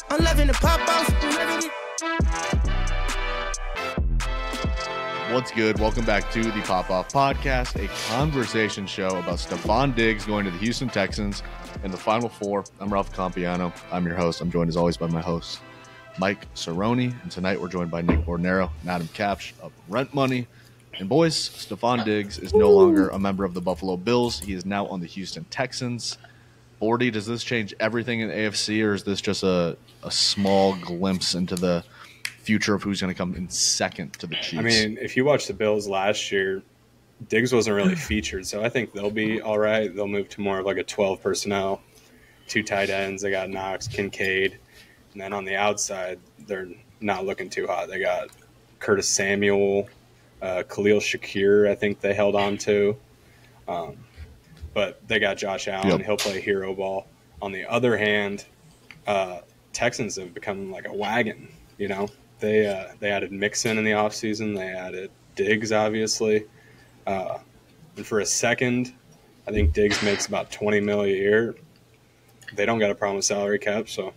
I'm loving the pop off. What's good? Welcome back to the Pop Off Podcast, a conversation show about Stefon Diggs going to the Houston Texans in the Final Four. I'm Ralph Compiano. I'm your host. I'm joined as always by my host, Mike Cerroni. And tonight we're joined by Nick Bordenaro and Adam Kapsch of Rent Money. And boys, Stefon Diggs is no longer a member of the Buffalo Bills. He is now on the Houston Texans. Bordy, does this change everything in the AFC, or is this just a small glimpse into the future of who's going to come in second to the Chiefs? I mean, if you watch the Bills last year, Diggs wasn't really featured, so I think they'll be all right. They'll move to more of like a 12 personnel, 2 tight ends. They got Knox, Kincaid, and then on the outside, they're not looking too hot. They got Curtis Samuel, Khalil Shakir, I think they held on to. But they got Josh Allen. Yep. He'll play hero ball. On the other hand, Texans have become like a wagon, you know. They added Mixon in the offseason. They added Diggs, obviously. And for a second, I think Diggs makes about $20 million a year. They don't got a problem with salary cap, so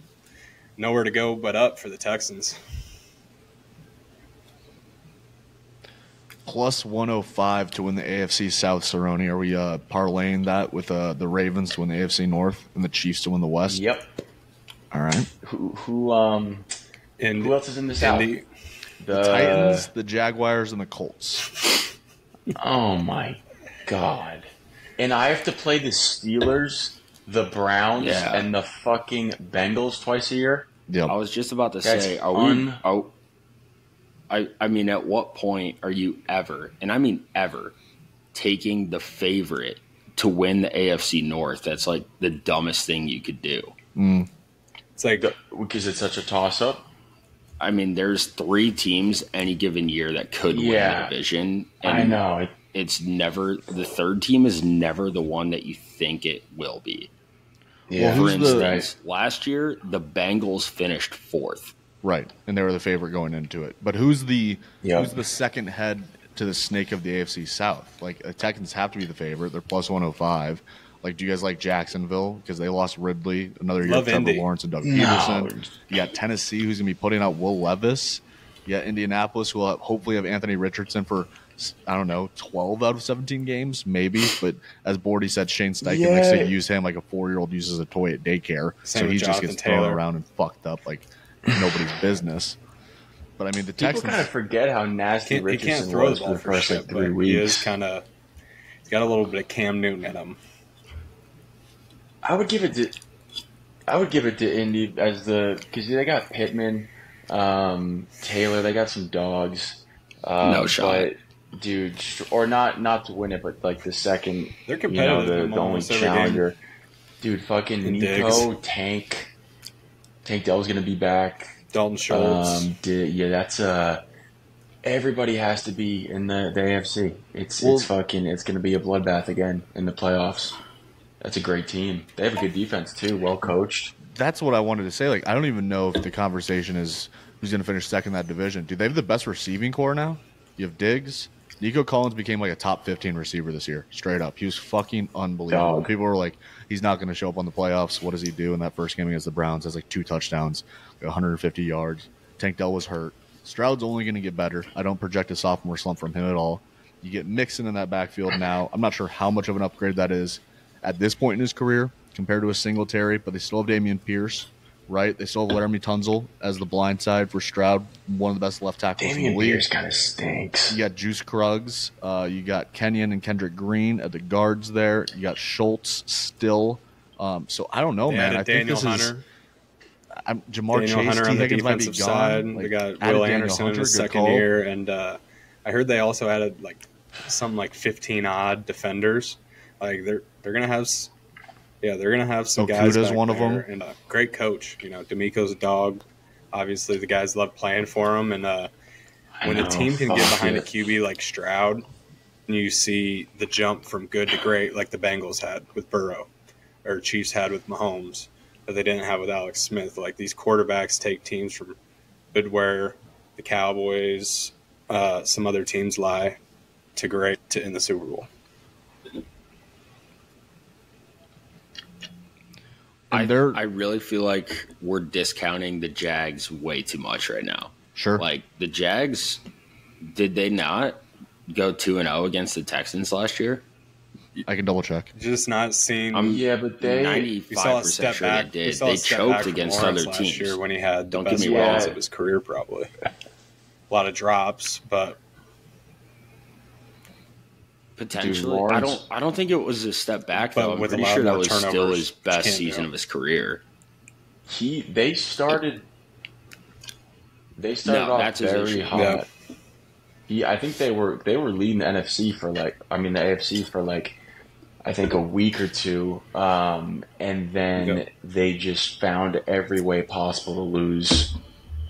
nowhere to go but up for the Texans. Plus 105 to win the AFC South, Cerroni. Are we parlaying that with the Ravens to win the AFC North and the Chiefs to win the West? Yep. All right. Who else is in the South? The Titans, the Jaguars, and the Colts. Oh, my God. And I have to play the Steelers, the Browns, and the fucking Bengals twice a year? Yep. I was just about to say, I mean, at what point are you ever, and I mean ever, taking the favorite to win the AFC North? That's like the dumbest thing you could do. It's like because it's such a toss-up. I mean, there's 3 teams any given year that could win the division. And I know. It's never – the third team is never the one that you think it will be. Yeah. For instance, last year, the Bengals finished 4th. Right, and they were the favorite going into it. But who's the second head to the snake of the AFC South? Like, the Texans have to be the favorite. They're plus 105. Like, do you guys like Jacksonville? Because they lost Ridley, another year of Trevor Lawrence and Doug Peterson. You got Tennessee, who's going to be putting out Will Levis. You got Indianapolis, who will hopefully have Anthony Richardson for, I don't know, 12 out of 17 games, maybe. But as Bordy said, Shane Steichen likes to use him like a 4-year-old uses a toy at daycare. Same so he just Jonathan gets Taylor. thrown around and fucked up like nobody's business. But I mean, the Texans kind of forget how nasty Richardson he can't throw was the ball for the first like 3 weeks. He is kind of – he's got a little bit of Cam Newton in him. I would give it to Indy as because they got Pittman, Taylor. They got some dogs. No shot, but, dude. Or not to win it, but like the second. They're competitive. The only challenger, dude. Fucking and Nico, Diggs. Tank Dell's gonna be back. Dalton Schultz. That's everybody has to be in the AFC. It's gonna be a bloodbath again in the playoffs. That's a great team. They have a good defense, too, well coached. That's what I wanted to say. Like, I don't even know if the conversation is who's going to finish second in that division. Do they have the best receiving core now? You have Diggs. Nico Collins became like a top 15 receiver this year, straight up. He was fucking unbelievable. People were like, he's not going to show up on the playoffs. What does he do in that first game against the Browns? Has like 2 touchdowns, 150 yards. Tank Dell was hurt. Stroud's only going to get better. I don't project a sophomore slump from him at all. You get Mixon in that backfield now. I'm not sure how much of an upgrade that is at this point in his career compared to a Singletary, but they still have Dameon Pierce, right? They still have Laramie Tunzel as the blind side for Stroud, one of the best left tackles in the league. Dameon Pierce kind of stinks. You got Juice Kruggs. You got Kenyon and Kendrick Green at the guards there. You got Schultz still. So I don't know, man. I think this is Jamar Chase, Hunter T. on the Higgins might be defensive gone. side. Like, they got added Will Daniel Anderson Hunter, in his good second call. year, and I heard they also added like something like 15 odd defenders. Like they're gonna have some guys. Okuda's back one of there, them. and a great coach. You know, D'Amico's a dog. Obviously, the guys love playing for him, and when a team can get behind a QB like Stroud, and you see the jump from good to great, like the Bengals had with Burrow, or Chiefs had with Mahomes, that they didn't have with Alex Smith. Like these quarterbacks take teams from good where the Cowboys, some other teams lie to great to in the Super Bowl. I really feel like we're discounting the Jags way too much right now. Sure. Like the Jags, did they not go 2-0 against the Texans last year? I can double check. Just not seeing. Yeah, but they 95% sure they did. They choked against other teams last year when he had the Don't get best me wrong. wins of his career, probably. A lot of drops, but potentially. Dude, Lawrence- I don't think it was a step back But though. I'm with a pretty lot sure that more was still turnovers, his best can't season go. of his career. they started No, off that's his very issue. hot. I think they were leading the NFC for the AFC for I think a week or two, and then they just found every way possible to lose.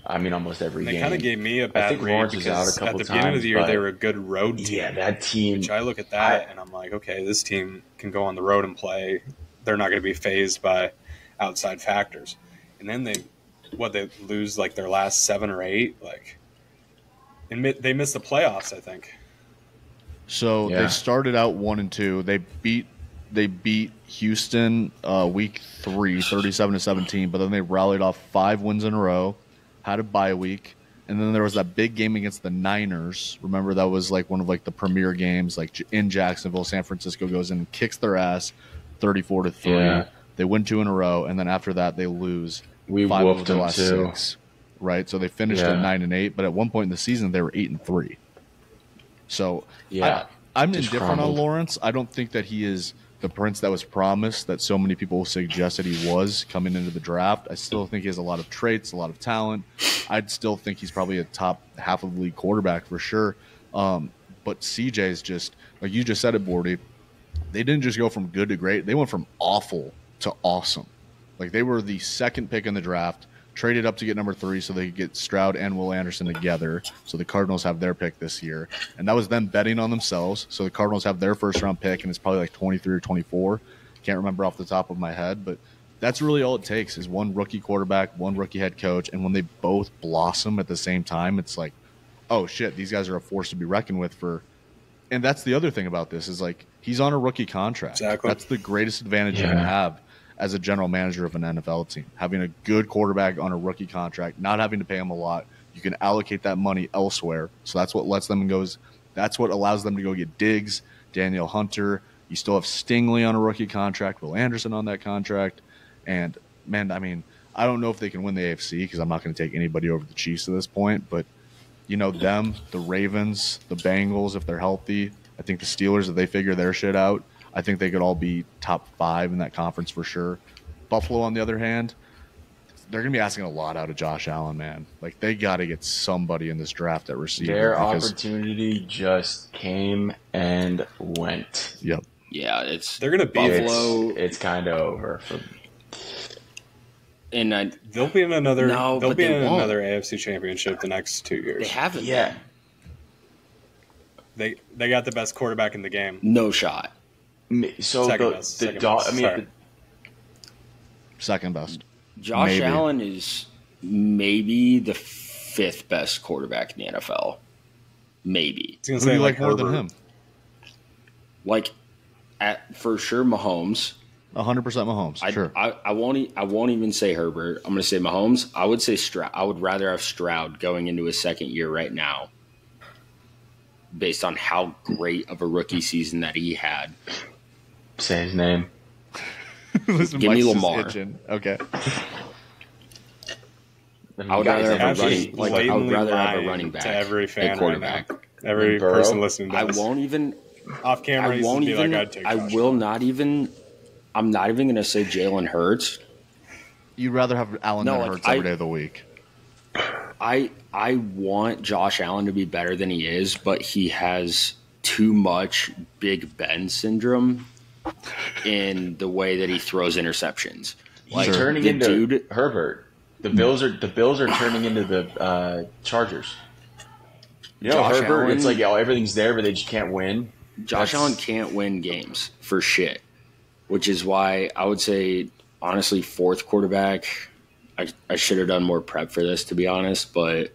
Almost every they game. kind of gave me a I bad think read Lawrence is out because a couple at the beginning of times, the year but they were a good road team. Yeah, that team. Which I look at that and I'm like, okay, this team can go on the road and play. They're not going to be fazed by outside factors. And then they lose like their last 7 or 8, and they missed the playoffs, I think. So Yeah. they started out 1-2. They beat Houston week 3, 37-17, but then they rallied off 5 wins in a row, had a bye week, and then there was that big game against the Niners. Remember, that was one of the premier games, in Jacksonville. San Francisco goes in and kicks their ass 34-3. Yeah. They win 2 in a row, and then after that they lose We 5 whooped of the them last too. 6. Right? So they finished Yeah. at 9-8, but at one point in the season they were 8-3. So Yeah, I'm just indifferent crumbled. on Lawrence. I don't think that he is the prince that was promised, that so many people suggested he was coming into the draft. I still think he has a lot of traits, a lot of talent. I'd still think he's probably a top half of the league quarterback for sure. But CJ is just, like you just said it, Bordy, they didn't just go from good to great. They went from awful to awesome. They were the second pick in the draft, traded up to get number 3 so they could get Stroud and Will Anderson together. So the Cardinals have their pick this year. And that was them betting on themselves. So the Cardinals have their first-round pick, and it's probably 23 or 24. Can't remember off the top of my head. But that's really all it takes is one rookie quarterback, one rookie head coach. And when they both blossom at the same time, it's like, oh, shit, these guys are a force to be reckoned with for – and that's the other thing about this is, he's on a rookie contract. Exactly. That's the greatest advantage you can have as a general manager of an NFL team, having a good quarterback on a rookie contract, not having to pay him a lot. You can allocate that money elsewhere. So that's what lets them go. That's what allows them to go get Diggs, Daniel Hunter. You still have Stingley on a rookie contract, Will Anderson on that contract. And, man, I don't know if they can win the AFC because I'm not going to take anybody over the Chiefs at this point. But, them, the Ravens, the Bengals, if they're healthy, I think the Steelers, if they figure their shit out, I think they could all be top 5 in that conference for sure. Buffalo, on the other hand, they're going to be asking a lot out of Josh Allen, man. They got to get somebody in this draft at receiver. Their opportunity just came and went. Yep. Yeah, They're going to be Buffalo. It's kind of over. And they'll be in another. No, they'll but be they in won't. another AFC championship the next 2 years. they haven't. Yeah. They got the best quarterback in the game. No shot. So Second best. Sorry. Second best. Josh Maybe. Allen is maybe the 5th best quarterback in the NFL. Maybe. I was Who going do to you say like more than him? For sure, Mahomes. 100% Mahomes. Sure. I won't even say Herbert. I'm going to say Mahomes. I would say Stroud. I would rather have Stroud going into his second year right now, based on how great of a rookie season that he had. Say his name. Listen, Give me Mike's just Lamar. itching. Okay. I would rather have a Actually, running. I would rather have a lying running back, to every fan a quarterback. right now. Every Burrow? person listening to I this. won't even. Off camera, I he's won't be even. like, I'd take I Josh will Allen. not even. I'm not even going to say Jalen Hurts. You'd rather have Allen No, than like, Hurts every day of the week. I want Josh Allen to be better than he is, but he has too much Big Ben syndrome in the way that he throws interceptions. He's Sure. turning The into dude- Herbert. The Bills are turning into the Chargers. Josh Herbert. Allen- It's like everything's there, but they just can't win. Josh Allen can't win games for shit, which is why I would say, honestly, 4th quarterback. I should have done more prep for this, to be honest, but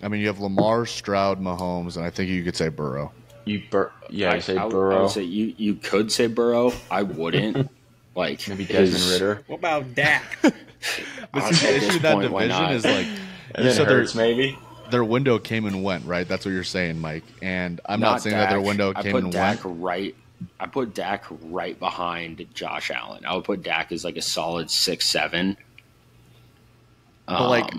You have Lamar, Stroud, Mahomes, and I think you could say Burrow. You say I Burrow. would say you could say Burrow. I wouldn't. Like Maybe Desmond Ritter. What about Dak? But see, the issue with that division is like And then Hurts, maybe. their window came and went, right? That's what you're saying, Mike. And I'm not saying Dak. that their window came and went. I put Dak right behind Josh Allen. I would put Dak as like a solid 6-7. But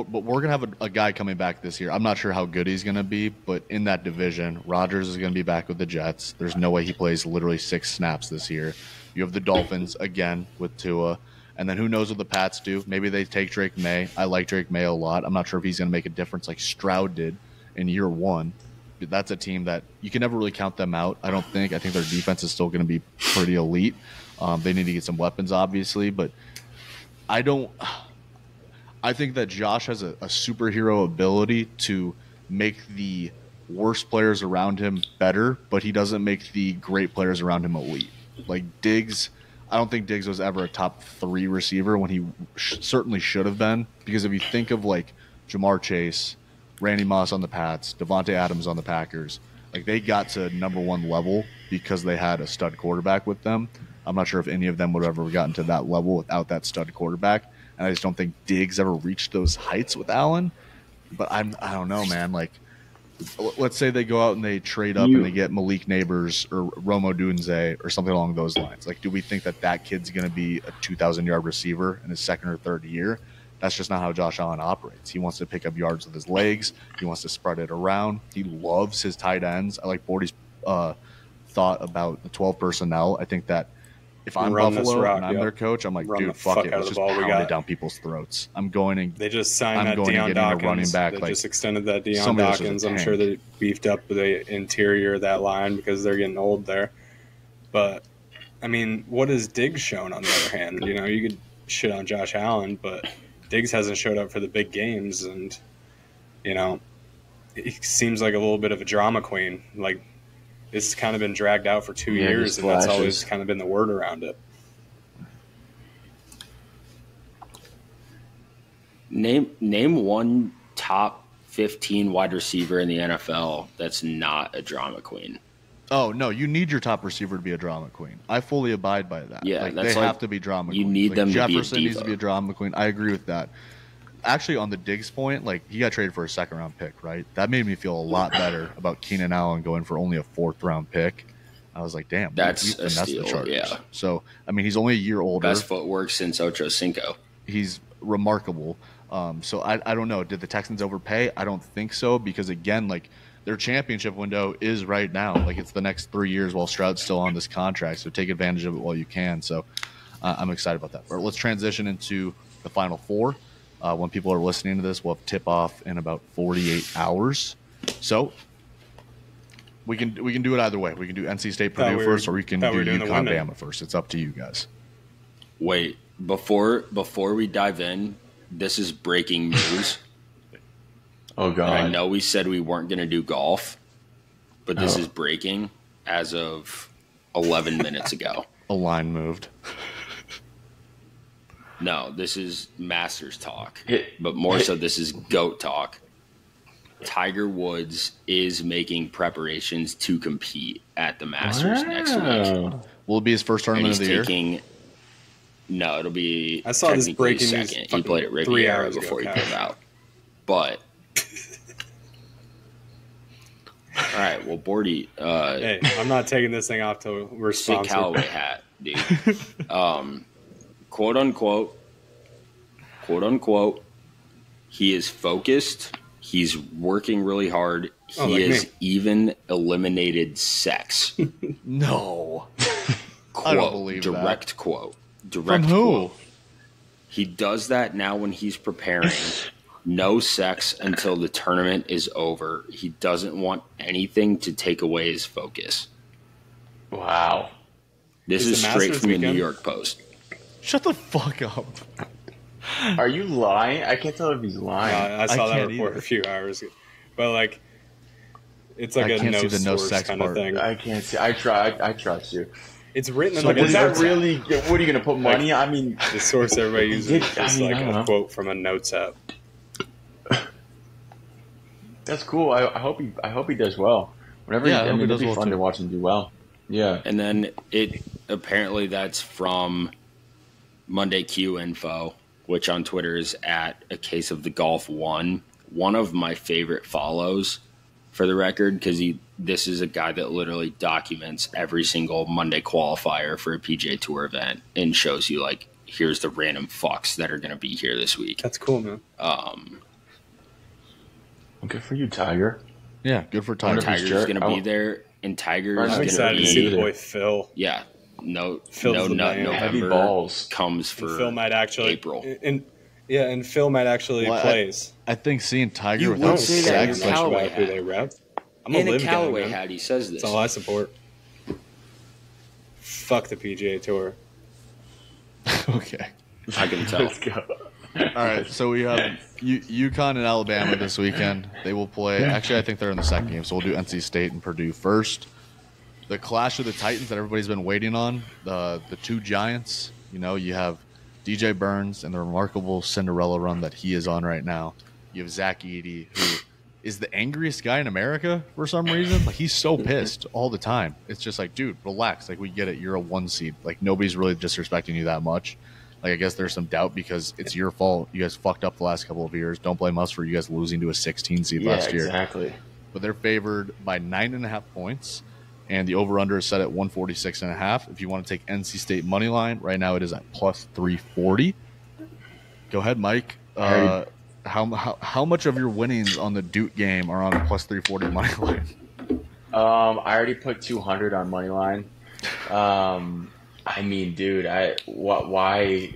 but we're gonna have a guy coming back this year. I'm not sure how good he's gonna be, but in that division, Rodgers is gonna be back with the Jets. There's no way he plays literally 6 snaps this year. You have the Dolphins again with Tua, and then who knows what the Pats do? Maybe they take Drake May. I like Drake May a lot. I'm not sure if he's gonna make a difference like Stroud did in year 1. That's a team that you can never really count them out. I don't think. I think their defense is still gonna be pretty elite. They need to get some weapons, obviously, but I think that Josh has a superhero ability to make the worst players around him better, but he doesn't make the great players around him elite. Like Diggs, I don't think Diggs was ever a top 3 receiver when he certainly should have been, because if you think of like Jamar Chase, Randy Moss on the Pats, Devontae Adams on the Packers, like they got to number 1 level because they had a stud quarterback with them. I'm not sure if any of them would have ever gotten to that level without that stud quarterback. And I just don't think Diggs ever reached those heights with Allen. But I don't know, man. Like, let's say they go out and they trade up and they get Malik Neighbors or Romo Dunze or something along those lines. Like, do we think that kid's going to be a 2,000-yard receiver in his second or third year? That's just not how Josh Allen operates. He wants to pick up yards with his legs. He wants to spread it around. He loves his tight ends. I like Bordy's thought about the 12 personnel. I think that if I'm Buffalo and I'm their coach, I'm like, dude, fuck it. Let's just pound it down people's throats. I'm going and they just signed that Deion Dawkins. They just extended that Deion Dawkins. I'm sure they beefed up the interior of that line because they're getting old there. But, I mean, what has Diggs shown on the other hand? You know, you could shit on Josh Allen, but Diggs hasn't showed up for the big games. And, you know, he seems like a little bit of a drama queen. Like, it's kind of been dragged out for 2 years, and that's always kind of been the word around it. Name one top 15 wide receiver in the NFL that's not a drama queen. Oh, no, you need your top receiver to be a drama queen. I fully abide by that. Yeah, they have to be drama queens. You need them Jefferson to be a diva. Needs to be a drama queen. I agree with that. Actually, on the Diggs point, like, he got traded for a 2nd-round pick, right? That made me feel a lot better about Keenan Allen going for only a 4th-round pick. I was like, damn, that's a steal, the Chargers. Yeah. So, I mean, he's only a year older. Best footwork since Ocho Cinco. He's remarkable. So, I don't know. Did the Texans overpay? I don't think so, because, again, like, their championship window is right now. Like, it's the next 3 years while Stroud's still on this contract, so take advantage of it while you can. So, I'm excited about that. But let's transition into the Final Four. When people are listening to this, we'll have tip-off in about 48 hours. So we can do it either way. We can do NC State Purdue first, or we can do UConn Bama first. It's up to you guys. Wait, before we dive in, this is breaking news. Oh, God. And I know we said we weren't going to do golf, but this is breaking as of 11 minutes ago. A line moved. No, this is Masters talk, but more so this is GOAT talk. Tiger Woods is making preparations to compete at the Masters next week. Will it be his first tournament of the year? No, it'll be I saw this breaking second. news He played at Riviera before he pulled out. But all right, well, Bordy. Hey, I'm not taking this thing off till we're sponsored. Sick Callaway hat, dude. Quote unquote, he is focused. He's working really hard. He has even eliminated sex. No. Quote, I don't believe direct that. Quote. Direct From who? Quote. He does that now when he's preparing. No sex until the tournament is over. He doesn't want anything to take away his focus. Wow. This is straight from the New York Post. Shut the fuck up. Are you lying? I can't tell if he's lying. I saw that report a few hours ago. But, like, it's like a no sex kind of thing. I can't see. I trust you. It's written in so like is that really? What are you going to put money? I mean, the source everybody uses is like a quote from a notes app. That's cool. I hope he does well. Whenever it'll be fun to watch him do well. Yeah. And then apparently that's from Monday Q Info, which on Twitter is at A Case of the Golf One. One of my favorite follows, for the record, because this is a guy that literally documents every single Monday qualifier for a PGA Tour event and shows you, like, here's the random fucks that are going to be here this week. That's cool, man. Good for you, Tiger. Yeah, good for Tiger. Tiger's going to be there, and Tiger's I'm going excited to to see be the boy Phil. yeah. No, Phil's no, the not man. Heavy November balls. comes for And Phil might actually April. And Phil might actually plays. I think seeing Tiger You without would say that in sex, your Callaway about who hat. they rep. I'm a And a live guy, Callaway man. hat, he says this. That's all I support. Fuck the PGA Tour. okay. I can tell. Let's go. All right, so we have UConn and Alabama this weekend. They will play. Actually, I think they're in the second game, so we'll do NC State and Purdue first. The clash of the Titans that everybody's been waiting on. The two giants. You know, you have DJ Burns and the remarkable Cinderella run that he is on right now. You have Zach Edey, who is the angriest guy in America for some reason. Like, he's so pissed all the time. It's just like, dude, relax. Like, we get it. You're a 1 seed. Like, nobody's really disrespecting you that much. Like, I guess there's some doubt because it's your fault. You guys fucked up the last couple of years. Don't blame us for you guys losing to a 16 seed last year. Exactly. But they're favored by 9.5 points, and the over-under is set at 146.5. If you want to take NC State money line, right now it is at plus 340. Go ahead, Mike. How much of your winnings on the Duke game are on the plus 340 money line? I already put 200 on money line. I mean, dude, why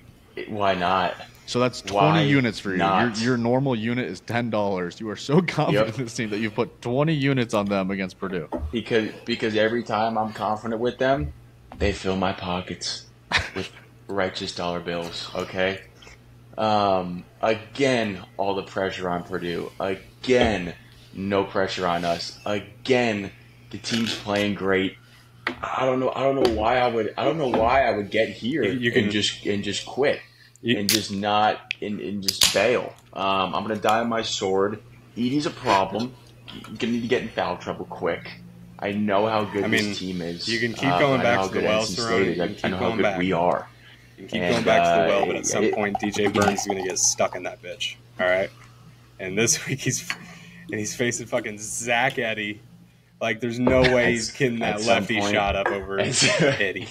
not? So that's 20 Why units for you. not? Your normal unit is $10. You are so confident in this team that you put 20 units on them against Purdue. Because every time I'm confident with them, they fill my pockets with righteous dollar bills. Okay. Again, all the pressure on Purdue. Again, no pressure on us. Again, the team's playing great. I don't know why I would get here and just quit and just bail. I'm gonna die on my sword. Edey's a problem. You're gonna need to get in foul trouble quick. I know how good this team is. You can keep going back to the well, Cerroni. I know how good we are. You can keep going back to the well, but at some point, DJ Burns is gonna get stuck in that bitch. All right. And this week he's facing fucking Zach Edey. Like, there's no way he's getting that lefty shot up over Edey.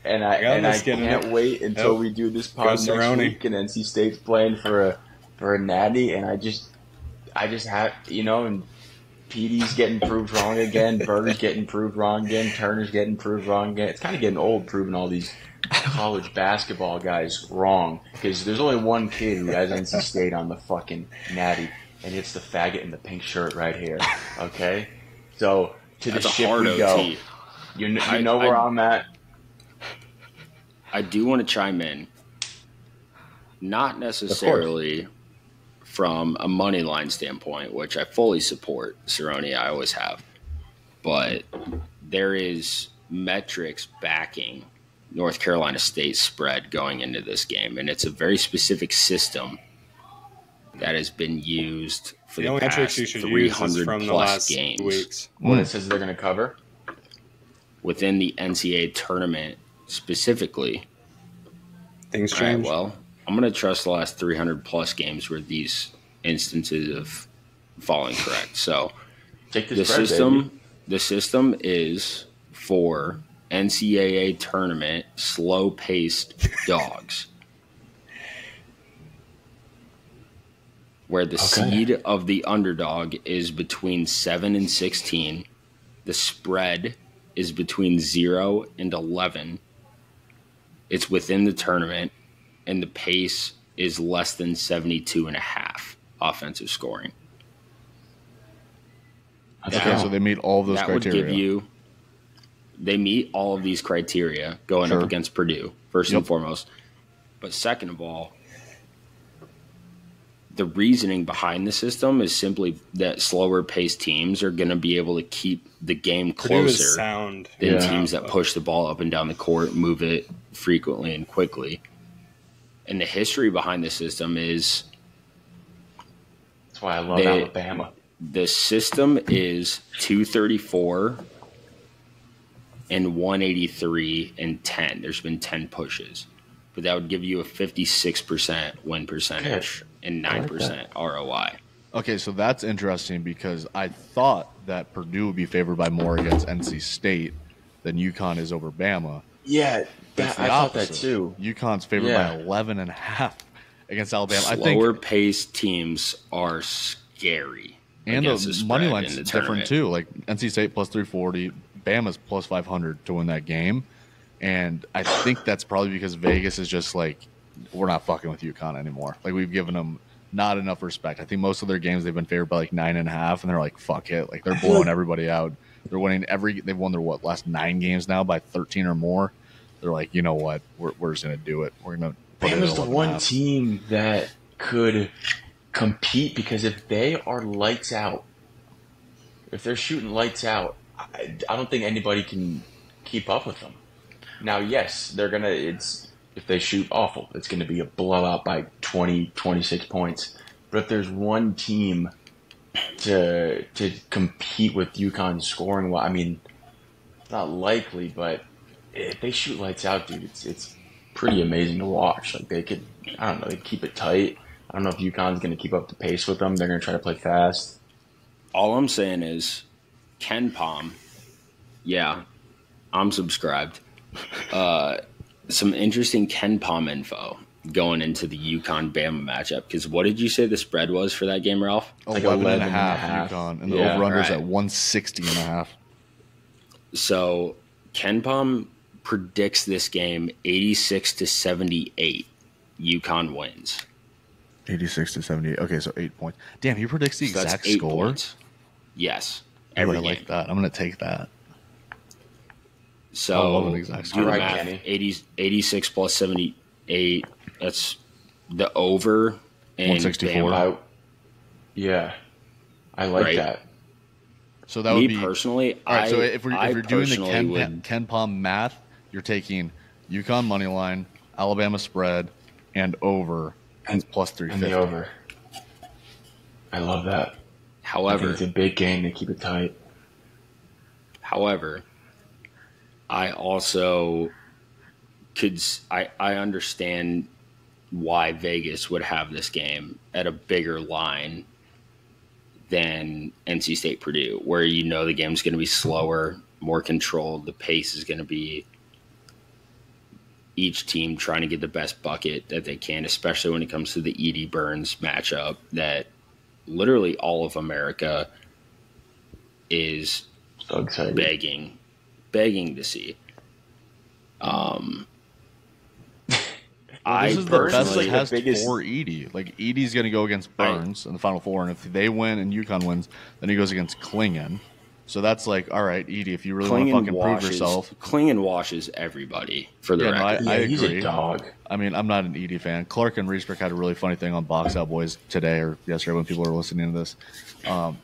And I can't wait until we do this pod next week and NC State's playing for a natty, and I just have, and PD's getting proved wrong again, Berger's getting proved wrong again, Turner's getting proved wrong again. It's kind of getting old proving all these college basketball guys wrong, because there's only one kid who has NC State on the fucking natty, and it's the faggot in the pink shirt right here. Okay, so to the ship we go. You know where I'm at. I do want to chime in, not necessarily from a money line standpoint, which I fully support, Cerroni, I always have, but there is metrics backing North Carolina State's spread going into this game, and it's a very specific system that has been used for the past 300 plus games. Weeks. When it says they're going to cover? Within the NCAA tournament specifically. Things change. Right, well, I'm going to trust the last 300 plus games where these instances of falling correct. So the system is for NCAA tournament slow-paced dogs, where the seed of the underdog is between 7 and 16. The spread is between 0 and 11. It's within the tournament, and the pace is less than 72.5 offensive scoring. Okay, so they meet all of those criteria. They meet all of these criteria going up against Purdue, first and foremost. But second of all, the reasoning behind the system is simply that slower-paced teams are going to be able to keep the game closer than teams that push the ball up and down the court, move it frequently and quickly. And the history behind the system is... That's why I love Alabama. The system is 234 and 183 and 10. There's been 10 pushes, but that would give you a 56% win percentage and 9% ROI. Okay, so that's interesting because I thought that Purdue would be favored by more against NC State than UConn is over Bama. Yeah, It's the I thought opposite. that too. UConn's favored by 11.5 against Alabama. Slower paced teams are scary. And the money line's in the different too. Like NC State plus 340, Bama's plus 500 to win that game. And I think that's probably because Vegas is just like, we're not fucking with UConn anymore. Like, we've given them not enough respect. I think most of their games they've been favored by like 9.5, and they're like, fuck it. Like, they're blowing everybody out. They're winning they've won their last 9 games now by 13 or more. They're like, you know what? We're just gonna do it. We're gonna put Bama's the one team that could compete, because if they are lights out, if they're shooting lights out, I don't think anybody can keep up with them. Now, yes, they're gonna. If they shoot awful, it's gonna be a blowout by 20, 26 points. But if there's one team to compete with UConn scoring, well, I mean, it's not likely, but if they shoot lights out, dude, it's pretty amazing to watch. Like, they could, I don't know, they keep it tight. I don't know if UConn's going to keep up the pace with them. They're going to try to play fast. All I'm saying is, Ken Pom, yeah, I'm subscribed. Some interesting Ken Pom info going into the UConn-Bama matchup. Because what did you say the spread was for that game, Ralph? Like 11.5 UConn. And the over-under's at 160.5. So Ken Pom predicts this game 86-78. UConn wins. 86-78. Okay, so 8 points. Damn, he predicts the exact score? Points. Yes. I like that. I'm going to take that. So, I love an exact score. do the math. 86 plus 78. That's the over. And 164. Yeah. I like that. So that would be personally. All right, so if you're doing the Ken Pom math, you're taking UConn money line, Alabama spread, and over, and plus 350. And the over. I love that. However, it's a big game. They keep it tight. However, I also I understand why Vegas would have this game at a bigger line than NC State Purdue, where you know the game's going to be slower, more controlled. The pace is going to be each team trying to get the best bucket that they can, especially when it comes to the Edie Burns matchup that literally all of America is so excited. begging to see. This is the best test for Edie. Like, Edie's going to go against Burns in the Final Four, and if they win and UConn wins, then he goes against Klingon. So that's like, all right, Edie, if you really want to fucking prove yourself. Klingon washes everybody for the record. I agree. He's a dog. I mean, I'm not an Edie fan. Clark and Riesberg had a really funny thing on Box Out Boys today or yesterday when people were listening to this.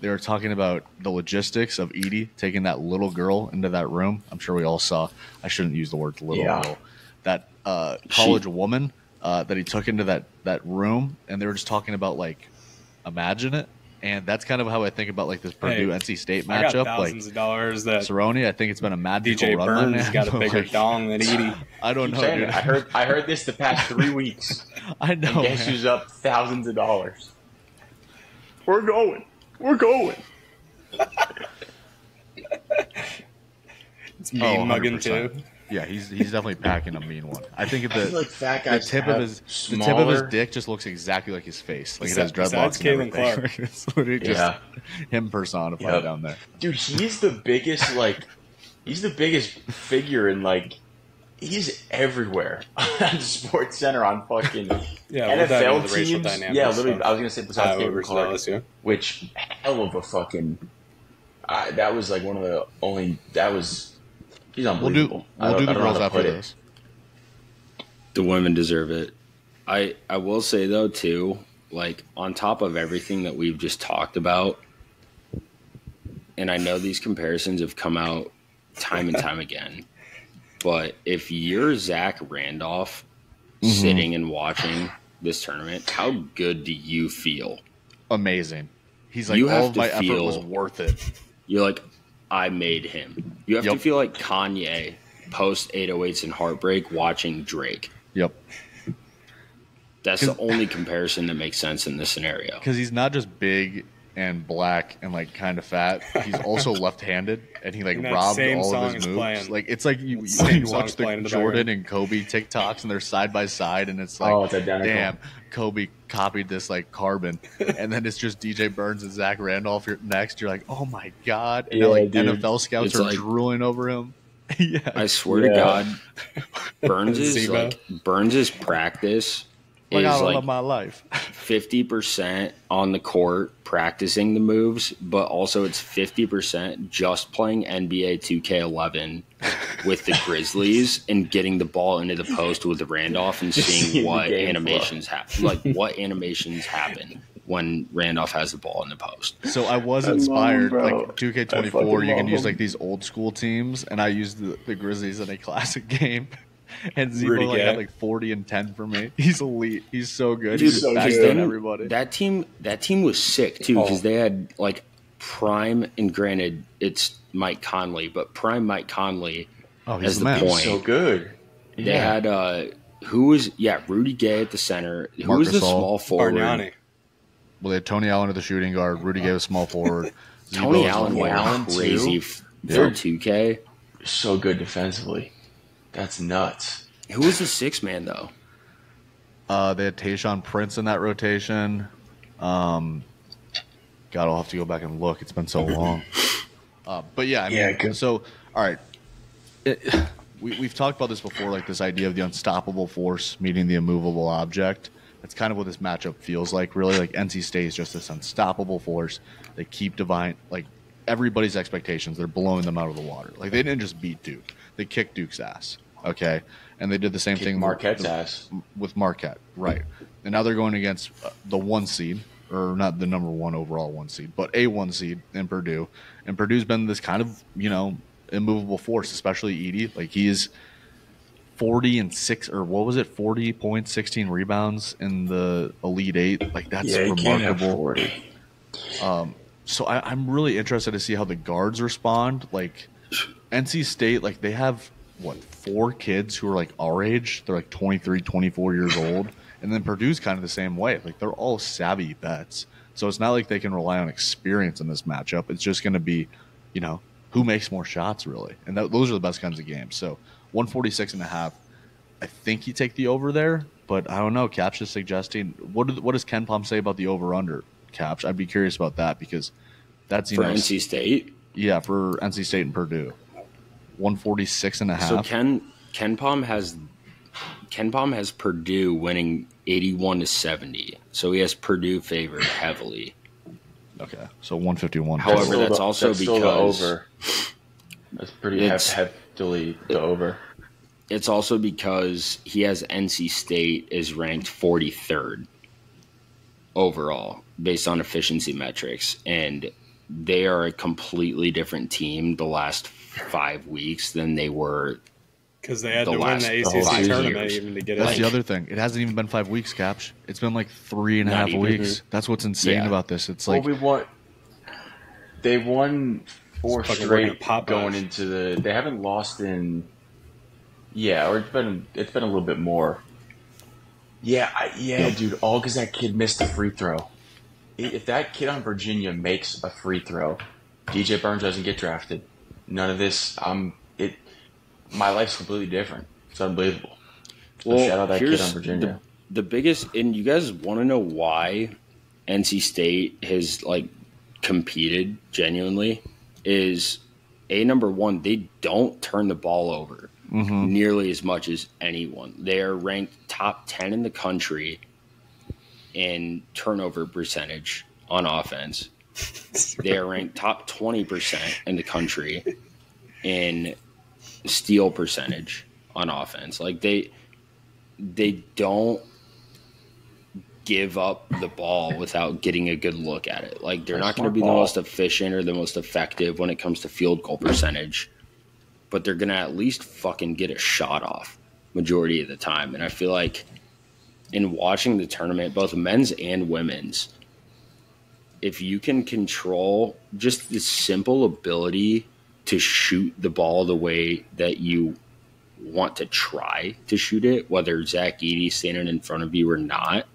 They were talking about the logistics of Edie taking that little girl into that room. I'm sure we all saw. I shouldn't use the word little girl. That college woman that he took into that room, and they were just talking about, like, imagine it. And that's kind of how I think about, like, this Purdue NC State matchup. I got thousands of dollars that Cerroni, I think it's been a magical DJ run. Burns got a bigger dong than Edie. I don't know, dude. I heard this the past 3 weeks. I know. And guess who's up thousands of dollars? We're going. It's mean mugging 100%. too. Yeah, he's definitely packing a mean one. I think I feel like fat guys the tip of his dick just looks exactly like his face. Like, it has dreadlocks and everything. It's literally just him personified down there. Dude, he's the biggest figure in, like, he's everywhere on Sports Center on fucking NFL teams. Yeah, literally. I was gonna say besides David Clark, which hell of a fucking. That was like one of the only. He's unbelievable. We'll do the girls after this. The women deserve it. I will say though too, like, on top of everything that we've just talked about, and I know these comparisons have come out time and time again, but if you're Zach Randolph sitting and watching this tournament, how good do you feel? Amazing. He's like, all of my effort was worth it. You're like, I made him. You have to feel like Kanye post 808s and Heartbreak watching Drake. Yep. That's the only comparison that makes sense in this scenario. Because he's not just big and black and like kind of fat. He's also left-handed, and he like robbed all of his moves. Playing. Like it's like you watch the Jordan and Kobe TikToks, and they're side by side, and it's like, it's identical. Damn, Kobe copied this like carbon, and then it's just DJ Burns and Zach Randolph next. You're like, oh my god, and now, like dude. NFL scouts are like, drooling over him. Yeah, I swear to God, Burns's practice. Like is I love my life. 50% on the court practicing the moves, but also it's 50% just playing NBA 2K11 with the Grizzlies and getting the ball into the post with the Randolph and seeing what animations happen. Like what animations happen when Randolph has the ball in the post. So I was inspired. Like 2K24, you can use like these old school teams, and I used the Grizzlies in a classic game. And Zebo had like 40 and 10 for me. He's elite. He's so good. Dude, he's so good. Everybody. That team was sick too because they had like prime. And granted, it's Mike Conley, but prime Mike Conley as the point. He's so good. Yeah. They had Rudy Gay at the center. Who was the small forward? Bargnani. Well, they had Tony Allen at the shooting guard. Rudy Gay was small forward. Tony Allen went crazy for 2K. So good defensively. That's nuts. Who was the sixth man, though? They had Tayshaun Prince in that rotation. God, I'll have to go back and look. It's been so long. But yeah, I mean, so, all right. We've talked about this before, like this idea of the unstoppable force meeting the immovable object. That's kind of what this matchup feels like, really. Like NC State is just this unstoppable force. They keep everybody's expectations. They're blowing them out of the water. Like they didn't just beat Duke. They kicked Duke's ass. Okay, and they did the same thing Marquette's ass with Marquette, right? And now they're going against the 1 seed, or not the number 1 overall 1 seed, but a 1 seed in Purdue. And Purdue's been this kind of immovable force, especially Edey. Like he is 40 and 6, or what was it? 40 points, 16 rebounds in the Elite 8. Like that's remarkable. So I'm really interested to see how the guards respond. Like NC State, like they have 4 kids who are like our age. They're like 23, 24 years old. And then Purdue's kind of the same way. Like they're all savvy vets. So it's not like they can rely on experience in this matchup. It's just going to be, who makes more shots really. And those are the best kinds of games. So 146.5. I think you take the over there, but I don't know. Kapsch is suggesting. What does Ken Palm say about the over under? Kapsch, I'd be curious about that because that's for NC State. Yeah, for NC State and Purdue. 146.5. So Ken Palm has Purdue winning 81-70. So he has Purdue favored heavily. Okay, so 151. However, that's also because the over. That's pretty heavily the over. It's also because he has NC State is ranked 43rd overall based on efficiency metrics, and they are a completely different team the last 5 weeks than they were because they had to win the ACC tournament even to get it. That's the other thing. It hasn't even been 5 weeks, Kapsch. It's been like 3.5 weeks. That's what's insane about this. It's like they won 4 straight going into the. They haven't lost in. Yeah, or it's been a little bit more. Yeah, dude. All because that kid missed a free throw. If that kid on Virginia makes a free throw, DJ Burns doesn't get drafted. None of this. My life's completely different. It's unbelievable. So shout out that kid on Virginia. The biggest, and you guys want to know why NC State has competed genuinely is number one, they don't turn the ball over nearly as much as anyone. They are ranked top 10 in the country in turnover percentage on offense. They are ranked top 20% in the country in steal percentage on offense. Like they don't give up the ball without getting a good look at it. Like they're not going to be the most efficient or the most effective when it comes to field goal percentage, but they're going to at least fucking get a shot off majority of the time. And I feel like in watching the tournament, both men's and women's, if you can control just the simple ability to shoot the ball the way that you want to try to shoot it, whether Zach Edey's standing in front of you or not,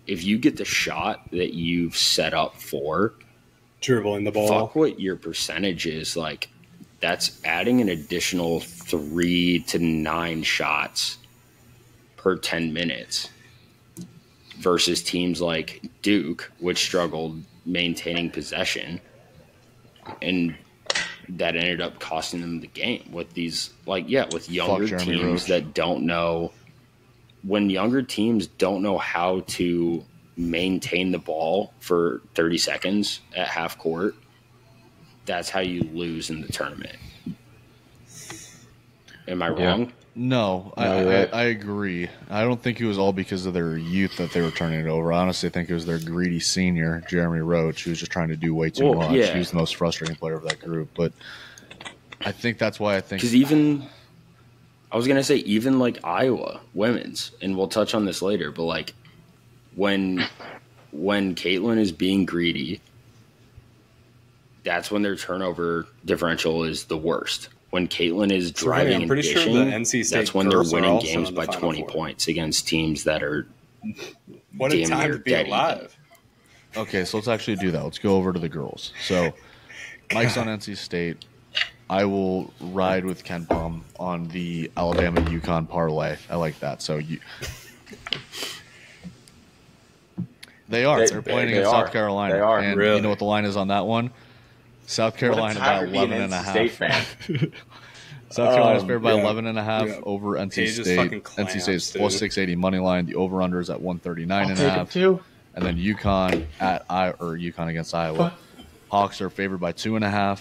if you get the shot that you've set up for, dribbling the ball, fuck what your percentage is. Like, that's adding an additional 3 to 9 shots per 10 minutes versus teams like Duke, which struggled maintaining possession, and that ended up costing them the game with these, with younger teams that don't know. When younger teams don't know how to maintain the ball for 30 seconds at half court, that's how you lose in the tournament. Am I wrong? No, I agree. I don't think it was all because of their youth that they were turning it over. I honestly think it was their greedy senior, Jeremy Roach, who was just trying to do way too much. Yeah. He was the most frustrating player of that group. But I think that's why I think – because even like Iowa women's, and we'll touch on this later, but like when Caitlin is being greedy, that's when their turnover differential is the worst. When Caitlin is driving and dishing, that's when they're winning games by 20 points against teams that are what a time to be alive. Okay, so let's actually do that. Let's go over to the girls. So Mike's on NC State. I will ride with Ken Pom on the Alabama-UConn parlay. I like that. So they're playing against South Carolina. They are. And really? You know what the line is on that one? South Carolina by 11.5. South Carolina's favored by 11.5 over NC State. NC State's plus 680 money line. The over/under is at 139.5. And then UConn UConn against Iowa. Hawks are favored by 2.5,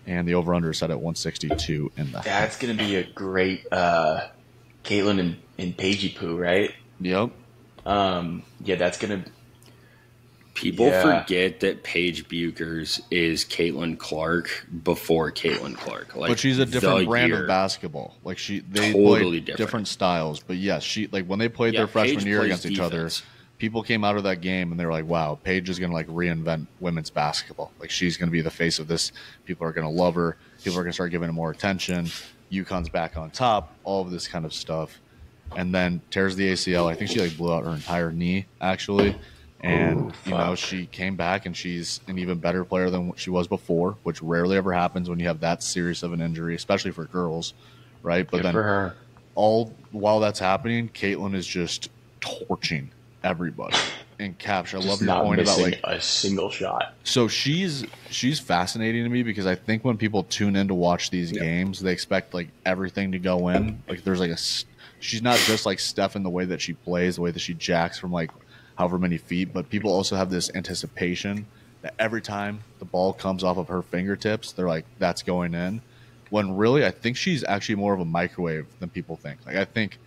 and the over/under is set at 162.5. That's gonna be a great Caitlin and Paigey Poo, right? Yep. Yeah, that's gonna. People forget that Paige Buchers is Caitlin Clark before Caitlin Clark. But she's a different brand of basketball. Like they totally play different styles. But yes, when they played their freshman year against each other, people came out of that game and they were like, "Wow, Paige is going to reinvent women's basketball. Like she's going to be the face of this. People are going to love her. People are going to start giving her more attention. UConn's back on top. All of this kind of stuff." And then tears the ACL. I think she blew out her entire knee actually. And, she came back and she's an even better player than what she was before, which rarely ever happens when you have that serious of an injury, especially for girls, right? But then for her. All while that's happening, Caitlin is just torching everybody. And Kapsch, I love your point about a single shot. So she's fascinating to me because I think when people tune in to watch these games, they expect everything to go in. There's she's not just like Steph in the way that she plays, the way that she jacks from however many feet, but people also have this anticipation that every time the ball comes off of her fingertips, they're like, that's going in. When really, I think she's actually more of a microwave than people think. I think,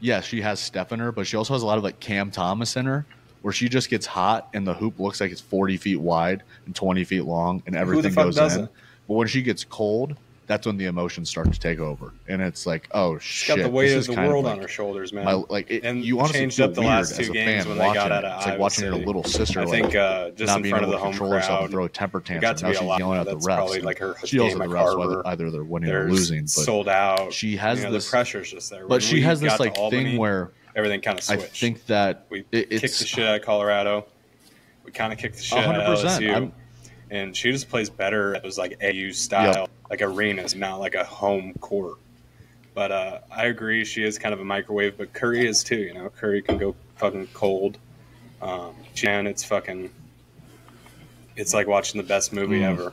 yes, she has Steph in her, but she also has a lot of Cam Thomas in her, where she just gets hot and the hoop looks like it's 40 feet wide and 20 feet long and everything goes in. But when she gets cold, that's when the emotions start to take over, and it's like, oh shit! She's got the weight of the world on her shoulders, man. And you honestly changed feel up the weird last two as a games fan when watching they got out it. of It's like watching your little sister. I think just not in being front able of the to home control herself crowd, and throw a temper tantrum. got to Now be she's a lot. yelling at the That's refs. probably her She yells at the refs whether Carver. either they're winning or losing. But sold out. She has this. The pressure's just there. But she has this thing where everything kind of switched. I think that we kicked the shit out of Colorado. We kind of kicked the shit out of LSU. And she just plays better. It was AU style, arenas, not a home court. But I agree, she is kind of a microwave. But Curry is too. Curry can go fucking cold. It's like watching the best movie ever.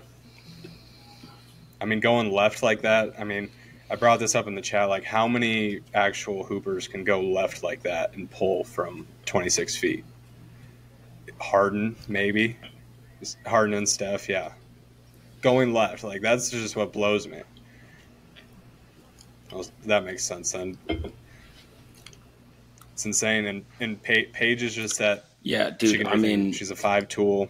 I mean, going left like that. I mean, I brought this up in the chat. How many actual hoopers can go left like that and pull from 26 feet? Harden, maybe. Harden and Steph, yeah. Going left, that's just what blows me. Well, that makes sense then. It's insane, and Paige is just that. Yeah, dude. She's a 5 tool.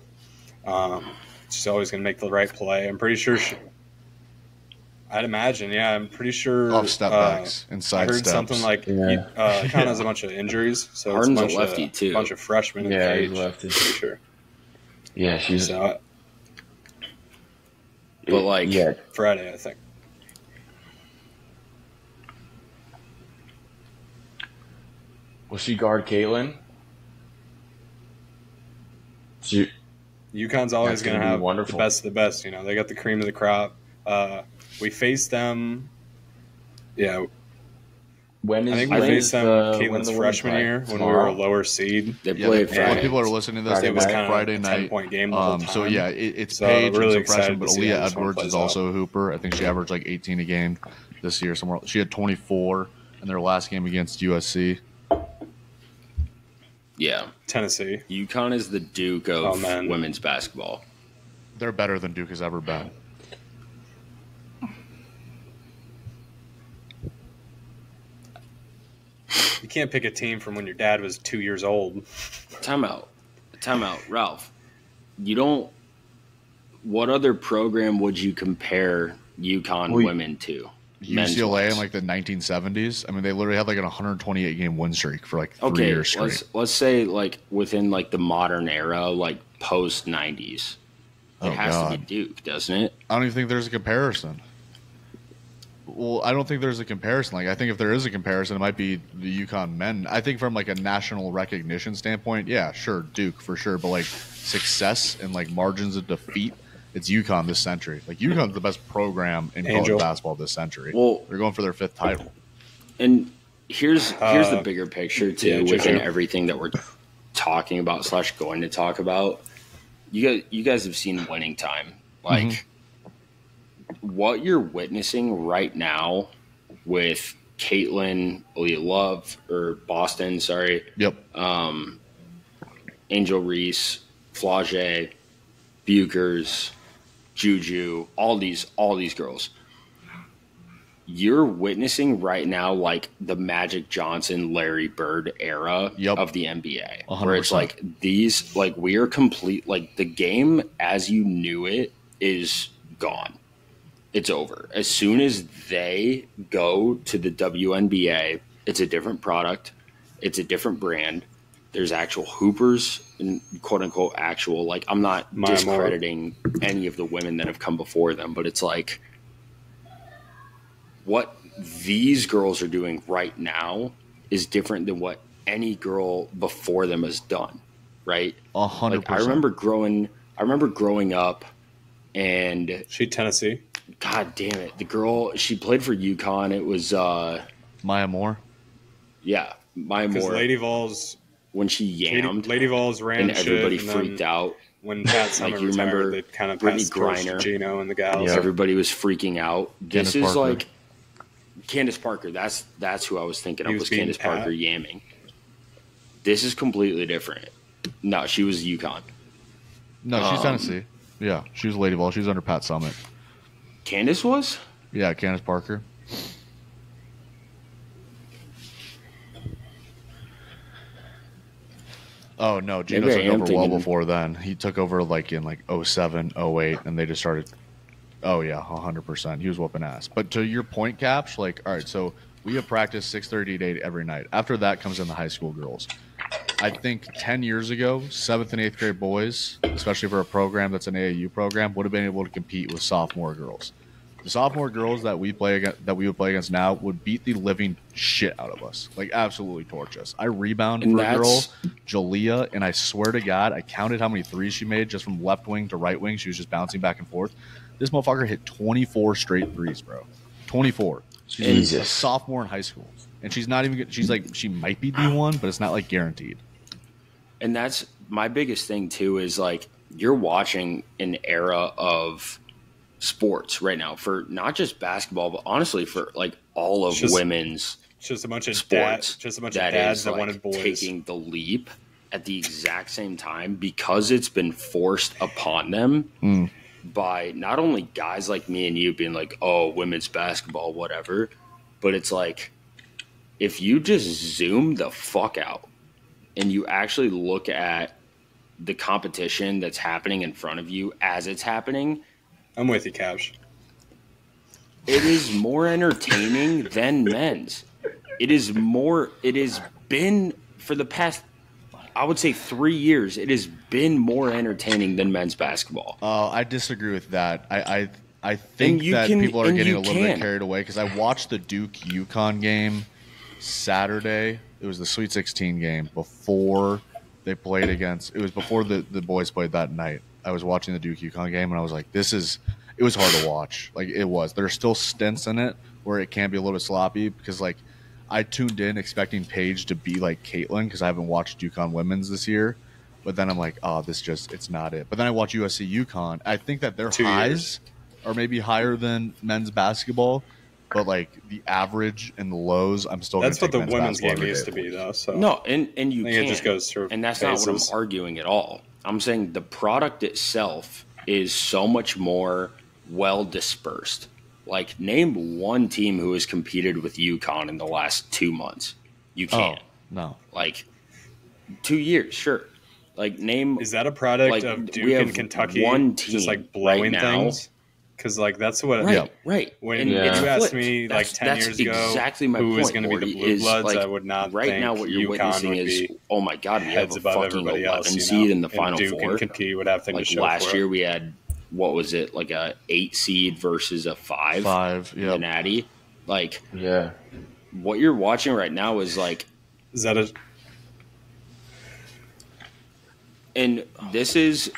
She's always going to make the right play. I'm pretty sure. I'd imagine, yeah. I'm pretty sure. Off step backs and side steps. I heard something kind of has a bunch of injuries, so Harden's it's a lefty too. A bunch of freshmen. Yeah, he's lefty. Pretty sure. Yeah, she's. So, But like, yeah, Friday, I think. will she guard Caitlin? She, UConn's always That's going gonna to be have wonderful. the best of the best. They got the cream of the crop. We faced them. Yeah, when is I think we when faced is them the- when Caitlin's the women freshman play? year when we Tomorrow? were a lower seed. they Yeah, play when Friday. people are listening to this, Friday it was night. Friday a night. 10-point game the whole time. So yeah, it's So Paige really and some freshman, excited but to see how Aaliyah this one Edwards plays is also a hooper. I think she averaged like 18 a game this year. Somewhere she had 24 in their last game against USC. Yeah, Tennessee. UConn is the Duke of Oh, man. women's basketball. They're better than Duke has ever been. You can't pick a team from when your dad was 2 years old. Timeout, Ralph. You don't. What other program would you compare UConn Well, women to? UCLA in Men's-wise? like the 1970s. I mean, they literally had like an 128 game win streak for like 3 Okay, years straight. let's say like within like the modern era, like post 90s. It Oh, has to be God. Duke, doesn't it? I don't even think there's a comparison. Well, I don't think there's a comparison. Like, I think if there is a comparison, it might be the UConn men. I think from like a national recognition standpoint, yeah, sure, Duke for sure. But like success and like margins of defeat, it's UConn this century. Like UConn's the best program in college Angel. basketball this century. Well, They're going for their 5th title. and here's the bigger picture too, yeah, within Jojo. everything that we're talking about / going to talk about. You guys have seen Winning Time, like what you're witnessing right now with Caitlin, Aaliyah Love, or Boston, sorry, Yep. Angel Reese, Flage, Bukers, Juju, all these girls. You're witnessing right now like the Magic Johnson, Larry Bird era Yep. of the NBA, 100%. where it's like these, like we are complete, like the game as you knew it is gone. It's over. As soon as they go to the WNBA, it's a different product. It's a different brand. There's actual hoopers and quote unquote actual, like I'm not Maya Moore. discrediting any of the women that have come before them, but it's like what these girls are doing right now is different than what any girl before them has done. Right? 100%. Like I remember growing up and She Tennessee. God damn it. The girl, she played for UConn. It was, Maya Moore. Maya Because Moore. Lady Vols, When she yammed Lady Vols ran and shit, everybody and freaked then out. When Pat Summer you retired, remember they kind of Brittany passed the torch to Griner. Gino and the gals. Yeah. Everybody was freaking out. This Candace is Parker. like Candace Parker. That's who I was thinking He of was was beating Candace Pat. Parker yamming. This is completely different. No, she was UConn. No, she's Tennessee. Yeah, she was Lady Ball. She was under Pat Summit. Candace was? Yeah, Candace Parker. Oh no, Gino Maybe I took am over well thinking- before then. He took over like in like 07, 08, and they just started. Oh yeah, 100%. He was whooping ass. But to your point, Kapsch, like all right, so we have practice 6:30 to 8 every night. After that comes in the high school girls. I think 10 years ago, 7th and 8th grade boys, especially for a program that's an AAU program, would have been able to compete with sophomore girls. The sophomore girls that we would play against now would beat the living shit out of us, like absolutely torch us. I rebound And for a girl, that's- Jalea, and I swear to God, I counted how many threes she made just from left wing to right wing. She was just bouncing back and forth. This motherfucker hit 24 straight threes, bro. 24. She's a Jesus. sophomore in high school, and she's not even. She's like she might be D1, but it's not like guaranteed. And that's my biggest thing too is like you're watching an era of sports right now for not just basketball, but honestly for like all of It's just- women's It's just a bunch of sports. just a bunch that of dads is, that like, wanted boys. taking the leap at the exact same time because it's been forced upon them by not only guys like me and you being like, oh, women's basketball, whatever, but it's like if you just zoom the fuck out and you actually look at the competition that's happening in front of you as it's happening, I'm with you, Kapsch. it is more entertaining than men's. It has been for the past I would say 3 years, it has been more entertaining than men's basketball. I disagree with that. I think that people are getting a little bit carried away because I watched the Duke-UConn game Saturday. It was the Sweet 16 game before they played against – it was before the boys played that night. I was watching the Duke-UConn game, and I was like, it was hard to watch. Like, it was. There's still stints in it where it can be a little bit sloppy because, like, I tuned in expecting Paige to be like Caitlin because I haven't watched UConn women's this year. But then I'm like, oh, it's not it. But then I watch USC UConn. I think that their highs are maybe higher than men's basketball, but like the average and the lows, I'm still. That's what the women's game used to be, though. So no, and you can't. It just goes through. And that's not what I'm arguing at all. I'm saying the product itself is so much more well dispersed. Like, name one team who has competed with UConn in the last 2 months. You can't. Oh, no. Like, 2 years, sure. Like, name. Is that a product of Duke and Kentucky one team just like blowing right things? Because like that's what. Right. When you asked me like 10 years ago exactly my who point, was going to be the Blue Bloods, like, I would not. Right think now, what you're UConn witnessing is, oh my God, we have a fucking 11 seed in the Final Duke Four. And Kentucky would have things like to show last for year, we had what was it, like a 8 seed versus a 5? 5, yeah. The Natty. Like, Yeah. what you're watching right now is like. Is that a? And this is.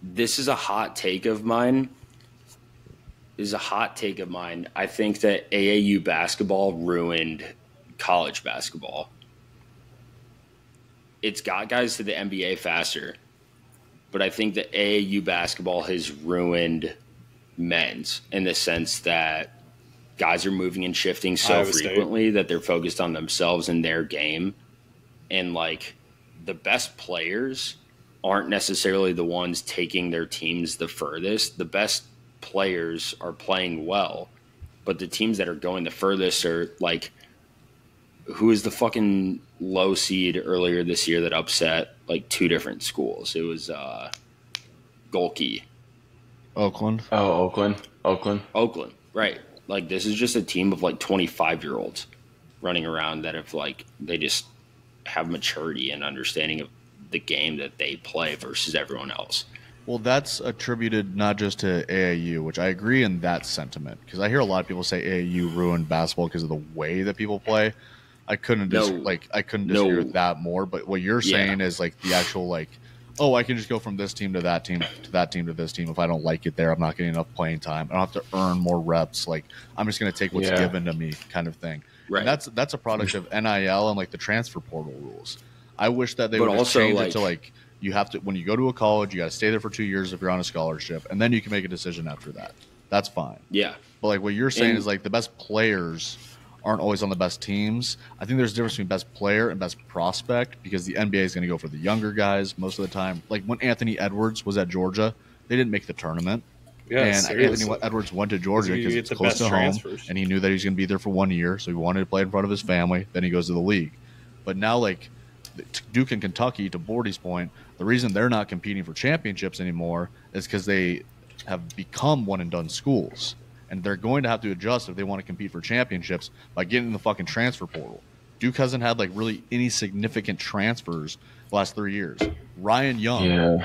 This is a hot take of mine. I think that AAU basketball ruined college basketball. It's got guys to the NBA faster, but I think that AAU basketball has ruined men's in the sense that guys are moving and shifting so Iowa frequently that they're focused on themselves and their game. And, like, the best players aren't necessarily the ones taking their teams the furthest. The best players are playing well, but the teams that are going the furthest are, like, who is the fucking low seed earlier this year that upset, like, 2 different schools? It was Golke. Oakland. Oh, Oakland. Right. Like, this is just a team of, like, 25-year-olds running around that have, like, they just have maturity and understanding of the game that they play versus everyone else. Well, that's attributed not just to AAU, which I agree in that sentiment, because I hear a lot of people say AAU ruined basketball because of the way that people play. I couldn't disagree with that more. But what you're saying is like the actual like, oh, I can just go from this team to that team to that team to this team. If I don't like it there, I'm not getting enough playing time. I don't have to earn more reps. Like, I'm just going to take what's given to me, kind of thing. Right. And that's a product of NIL and like the transfer portal rules. I wish that they would also change it to like you have to, when you go to a college, you got to stay there for 2 years if you're on a scholarship, and then you can make a decision after that. That's fine. Yeah. But like what you're saying is like the best players aren't always on the best teams. I think there's a difference between best player and best prospect because the NBA is going to go for the younger guys most of the time. Like when Anthony Edwards was at Georgia, they didn't make the tournament. Yeah, and seriously. Anthony Edwards went to Georgia because it's close to home, and he knew that he was going to be there for 1 year, so he wanted to play in front of his family. Then he goes to the league. But now, like Duke and Kentucky, to Bordy's point, the reason they're not competing for championships anymore is because they have become one-and-done schools. And they're going to have to adjust if they want to compete for championships by getting in the fucking transfer portal. Duke hasn't had like really any significant transfers the last 3 years. Ryan Young,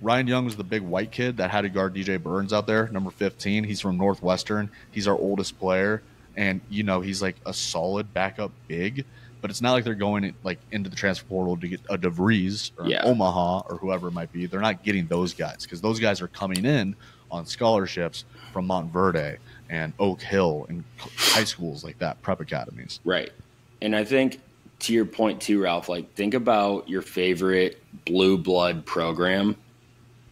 Ryan Young was the big white kid that had to guard DJ Burns out there, number 15. He's from Northwestern. He's our oldest player, and you know he's like a solid backup big. But it's not like they're going like into the transfer portal to get a DeVries or an Omaha or whoever it might be. They're not getting those guys because those guys are coming in on scholarships from Montverde and Oak Hill and high schools like that, prep academies. Right. And I think to your point too, Ralph, like think about your favorite blue blood program,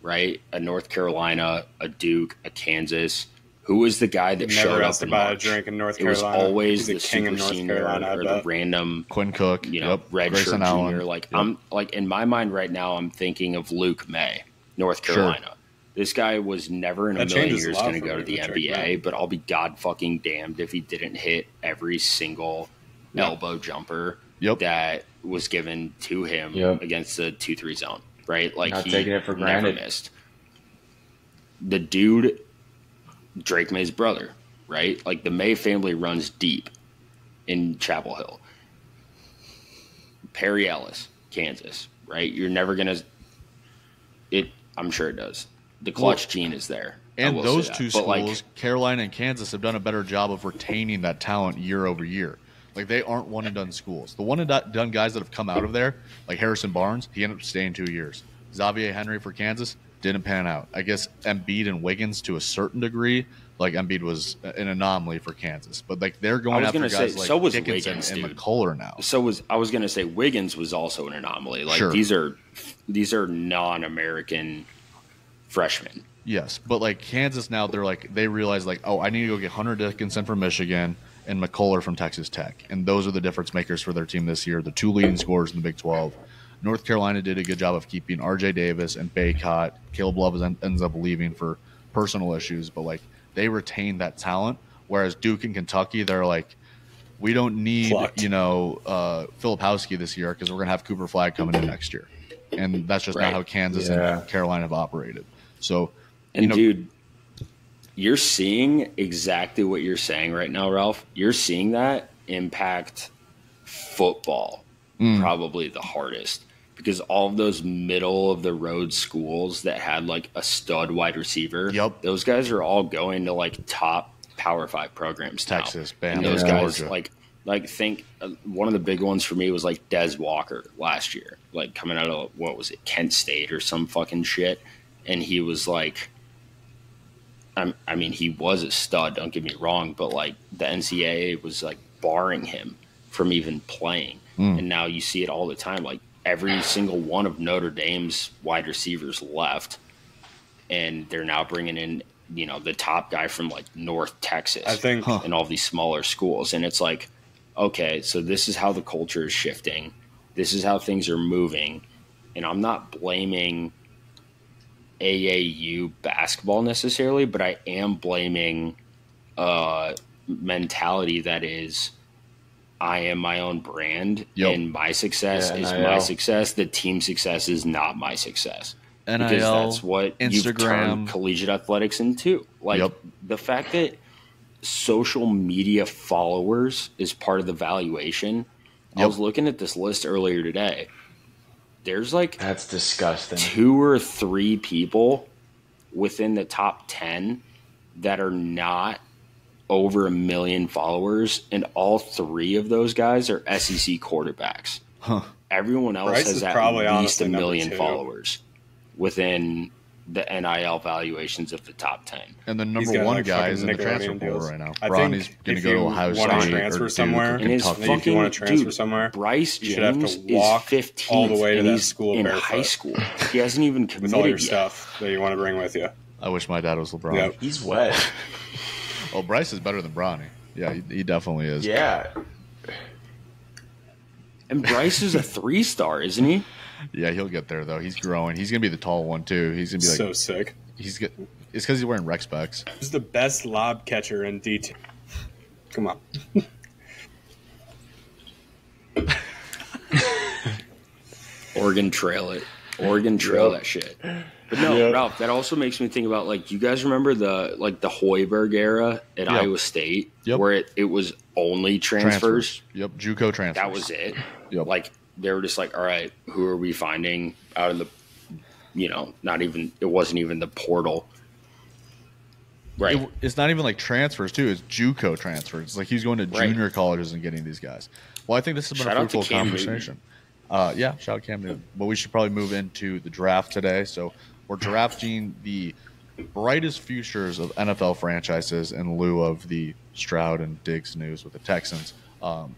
right? A North Carolina, a Duke, a Kansas. Who was the guy that showed up in March? A drink in North Carolina. It was always the super senior or the random Quinn Cook, redshirt junior. Like I'm like in my mind right now, I'm thinking of Luke May, North Carolina. Sure. This guy was never in a million years going to go to the NBA, but I'll be god fucking damned if he didn't hit every single elbow jumper that was given to him against the 2-3 zone, right? Like not he taking it for granted. Never missed. The dude, Drake May's brother, right? Like the May family runs deep in Chapel Hill. Perry Ellis, Kansas, right? You're never going to – I'm sure it does. The clutch gene is there. And those two schools, Carolina and Kansas, have done a better job of retaining that talent year over year. Like, they aren't one-and-done schools. The one-and-done guys that have come out of there, like Harrison Barnes, he ended up staying 2 years. Xavier Henry for Kansas didn't pan out. I guess Embiid and Wiggins to a certain degree. Like, Embiid was an anomaly for Kansas. But, like, they're going after guys like Dickinson and McCullough now. I was going to say Wiggins was also an anomaly. Like, sure. These are non-American freshmen. Yes, but, like, Kansas now, they realize, like, oh, I need to go get Hunter Dickinson from Michigan and McCullough from Texas Tech. And those are the difference makers for their team this year, the two leading scorers in the Big 12. North Carolina did a good job of keeping R.J. Davis and Baycott. Caleb Love ends up leaving for personal issues, but, like, they retain that talent, whereas Duke and Kentucky, they're like, we don't need, Filipowski this year because we're going to have Cooper Flagg coming in next year. And that's just not how Kansas and Carolina have operated. So, dude, you're seeing exactly what you're saying right now, Ralph. You're seeing that impact football probably the hardest because all of those middle-of-the-road schools that had, like, a stud wide receiver, those guys are all going to, like, top Power 5 programs now. Texas, Bama, and those guys, Georgia. like think one of the big ones for me was, like, Des Walker last year, like, coming out of, what was it, Kent State or some fucking shit. And he was, like, I mean, he was a stud, don't get me wrong, but, like, the NCAA was, like, barring him from even playing. And now you see it all the time. Like, every single one of Notre Dame's wide receivers left, and they're now bringing in, the top guy from, like, North Texas, I think, and all these smaller schools. And it's like, okay, so this is how the culture is shifting. This is how things are moving. And I'm not blaming AAU basketball necessarily, but I am blaming mentality that is, I am my own brand, and my success is my success. The team success is not my success. NIL, because that's what Instagram, you've turned collegiate athletics into. Like, the fact that social media followers is part of the valuation. I was looking at this list earlier today. There's, like, that's disgusting. 2 or 3 people within the top 10 that are not over 1 million followers, and all 3 of those guys are SEC quarterbacks. Everyone else Bryce has at least 1 million followers within the NIL valuations of the top 10. And the number one guy is in the transfer portal right now. Bronny's going to go to Ohio State or transfer somewhere. And his fucking, if you want to transfer somewhere, Bryce James you should have to walk is 15 all the way to and that he's school in barefoot. high school. He hasn't even committed with all your yet. stuff that you want to bring with you. I wish my dad was LeBron. Yep. He's wet. Oh, Bryce is better than Bronny. Yeah, he definitely is. Yeah. And Bryce is a 3-star, isn't he? Yeah, he'll get there, though. He's growing. He's going to be the tall one, too. He's going to be like so sick. It's because he's wearing rec specs. He's the best lob catcher in DT. Come on. Oregon Trail it. Oregon Trail that shit. But no, Ralph, that also makes me think about, like, you guys remember the Hoiberg era at Iowa State where it was only transfers? Yep, JUCO transfers. That was it. Yep. Like, they were just like, all right, who are we finding out in the, it wasn't even the portal. Right. It's not even like transfers, too. It's JUCO transfers. It's like he's going to junior colleges and getting these guys. Well, I think this has been a fruitful conversation. Shout out Cam Newton. But we should probably move into the draft today. So we're drafting the brightest futures of NFL franchises in lieu of the Stroud and Diggs news with the Texans.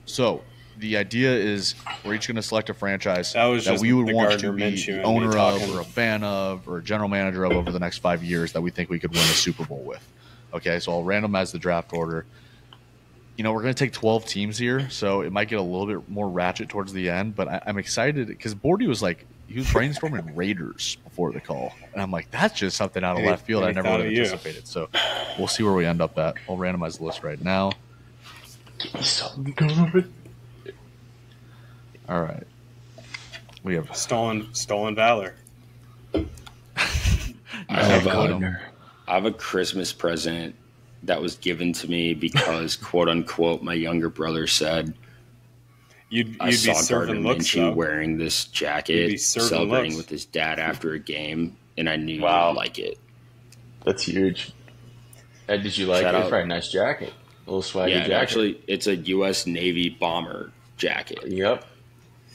So the idea is we're each going to select a franchise that we would want to be the owner of or a fan of or a general manager of over the next 5 years that we think we could win a Super Bowl with. Okay, so I'll randomize the draft order. We're going to take 12 teams here, so it might get a little bit more ratchet towards the end, but I'm excited because Bordy was like, he was brainstorming Raiders before the call. And I'm like, that's just something out of left field I never would have anticipated. So we'll see where we end up at. I'll randomize the list right now. All right. We have stolen valor. I have a Christmas present that was given to me because, quote unquote, my younger brother said You'd I be saw serving Gardner looks, Minshew though. wearing this You'd jacket, be serving celebrating looks. with his dad after a game, and I knew Wow. you'd like it. That's huge. Did you like Shout it? out. It's probably a nice jacket. A little swaggy Yeah, jacket. actually, it's a U.S. Navy bomber jacket. Yep.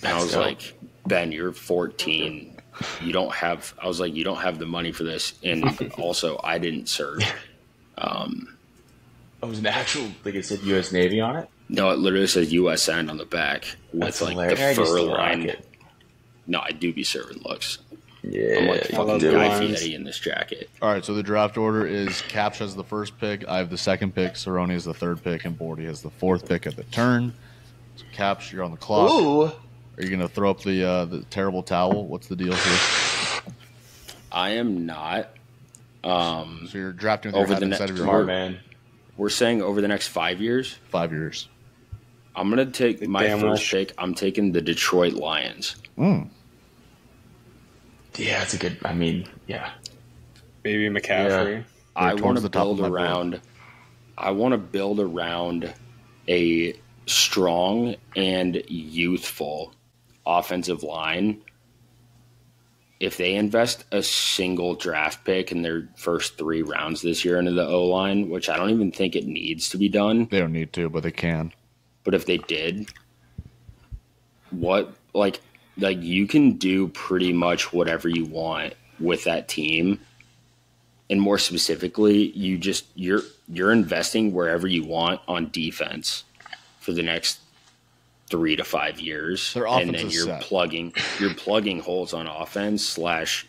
And I was dope. like, Ben, you're 14. You don't have the money for this. And also, I didn't serve. It was an actual, like it said, U.S. Navy on it. No, it literally says USN on the back with That's like hilarious. the I just fur rock line. it. No, I do be serving looks. Yeah, I'm like I fucking love the Guy lines. Fieri in this jacket. All right, so the draft order is Kapsch has the first pick, I have the second pick, Cerroni has the third pick, and Bordy has the fourth pick at the turn. So Kapsch, you're on the clock. Ooh. Are you going to throw up the terrible towel? What's the deal here? I am not. So you're drafting with Over your the head next inside of your Smart heart. man. We're saying over the next 5 years. 5 years. I'm gonna take my damn first Welsh. pick. I'm taking the Detroit Lions. Mm. Yeah, it's a good. I mean, yeah. Baby McCaffrey. I towards want to the top of build my board. around. I want to build around a strong and youthful offensive line. If they invest a single draft pick in their first 3 rounds this year into the O-line, which I don't even think it needs to be done, They don't need to, but they can. but if they did, what like you can do pretty much whatever you want with that team. And more specifically, you're investing wherever you want on defense for the next 3 to 5 years, Their and offense then is you're set. plugging holes on offense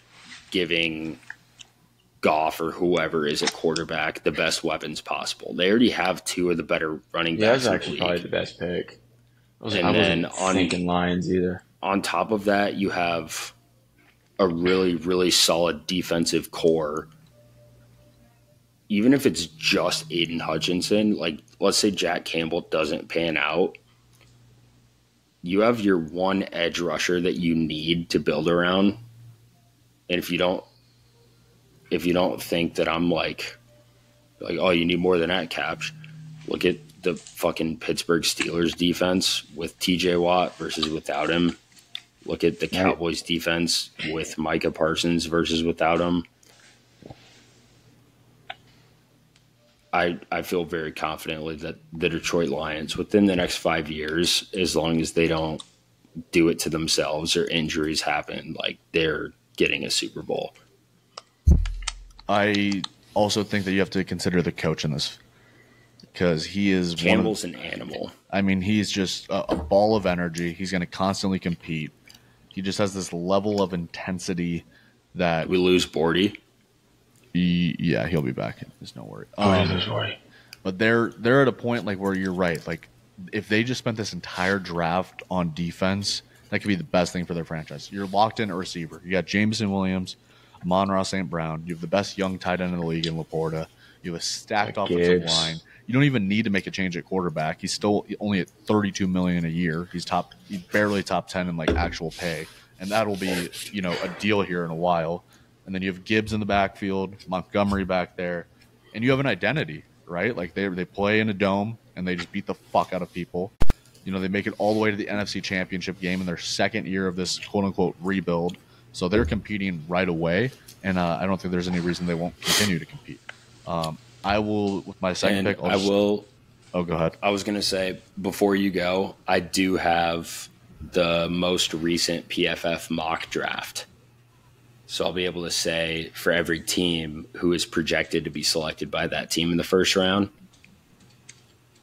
/ giving Goff or whoever is at quarterback the best weapons possible. They already have 2 of the better running Yeah, backs that's in the actually league. probably the best pick. I And then wasn't thinking Lions either. On top of that, you have a really, really solid defensive core. Even if it's just Aiden Hutchinson, like let's say Jack Campbell doesn't pan out, you have your one edge rusher that you need to build around. And if you don't think that I'm like, oh, you need more than that, Kapsch, look at the fucking Pittsburgh Steelers defense with TJ Watt versus without him. Look at the Cowboys defense with Micah Parsons versus without him. I feel very confidently that the Detroit Lions, within the next 5 years, as long as they don't do it to themselves or injuries happen, like they're getting a Super Bowl. I also think that you have to consider the coach in this because he is Campbell's an animal. I mean, he's just a ball of energy. He's going to constantly compete. He just has this level of intensity that We lose Bordy. he'll be back. There's no worry. Sorry. But they're at a point like where you're right. Like if they just spent this entire draft on defense, that could be the best thing for their franchise. You're locked in at receiver. You got Jameson Williams, Amon-Ra St. Brown. You have the best young tight end in the league in Laporta. You have a stacked offensive Gibbs. line. You don't even need to make a change at quarterback. He's still only at $32 million a year. He's barely top 10 in like actual pay, and that'll be a deal here in a while. And then you have Gibbs in the backfield, Montgomery back there, and you have an identity, right? Like they play in a dome and they just beat the fuck out of people. They make it all the way to the NFC Championship game in their second year of this quote unquote rebuild. So they're competing right away, and I don't think there's any reason they won't continue to compete. I will, with my second pick. Oh, go ahead. I was going to say, before you go, I do have the most recent PFF mock draft. So I'll be able to say for every team who is projected to be selected by that team in the first round,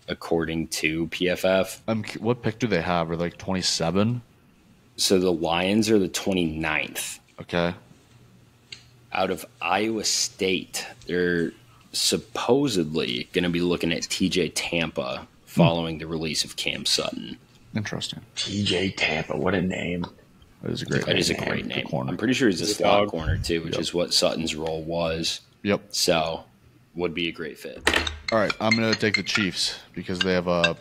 according to PFF. What pick do they have? Are they like 27? So the Lions are the 29th. Okay. Out of Iowa State, they're supposedly going to be looking at TJ Tampa following the release of Cam Sutton. Interesting. TJ Tampa, what a name. That is a great That name. is a great name. Corner. I'm pretty sure he's a He's a slot dog. corner too, which is what Sutton's role was. Yep. So would be a great fit. All right, I'm going to take the Chiefs because they have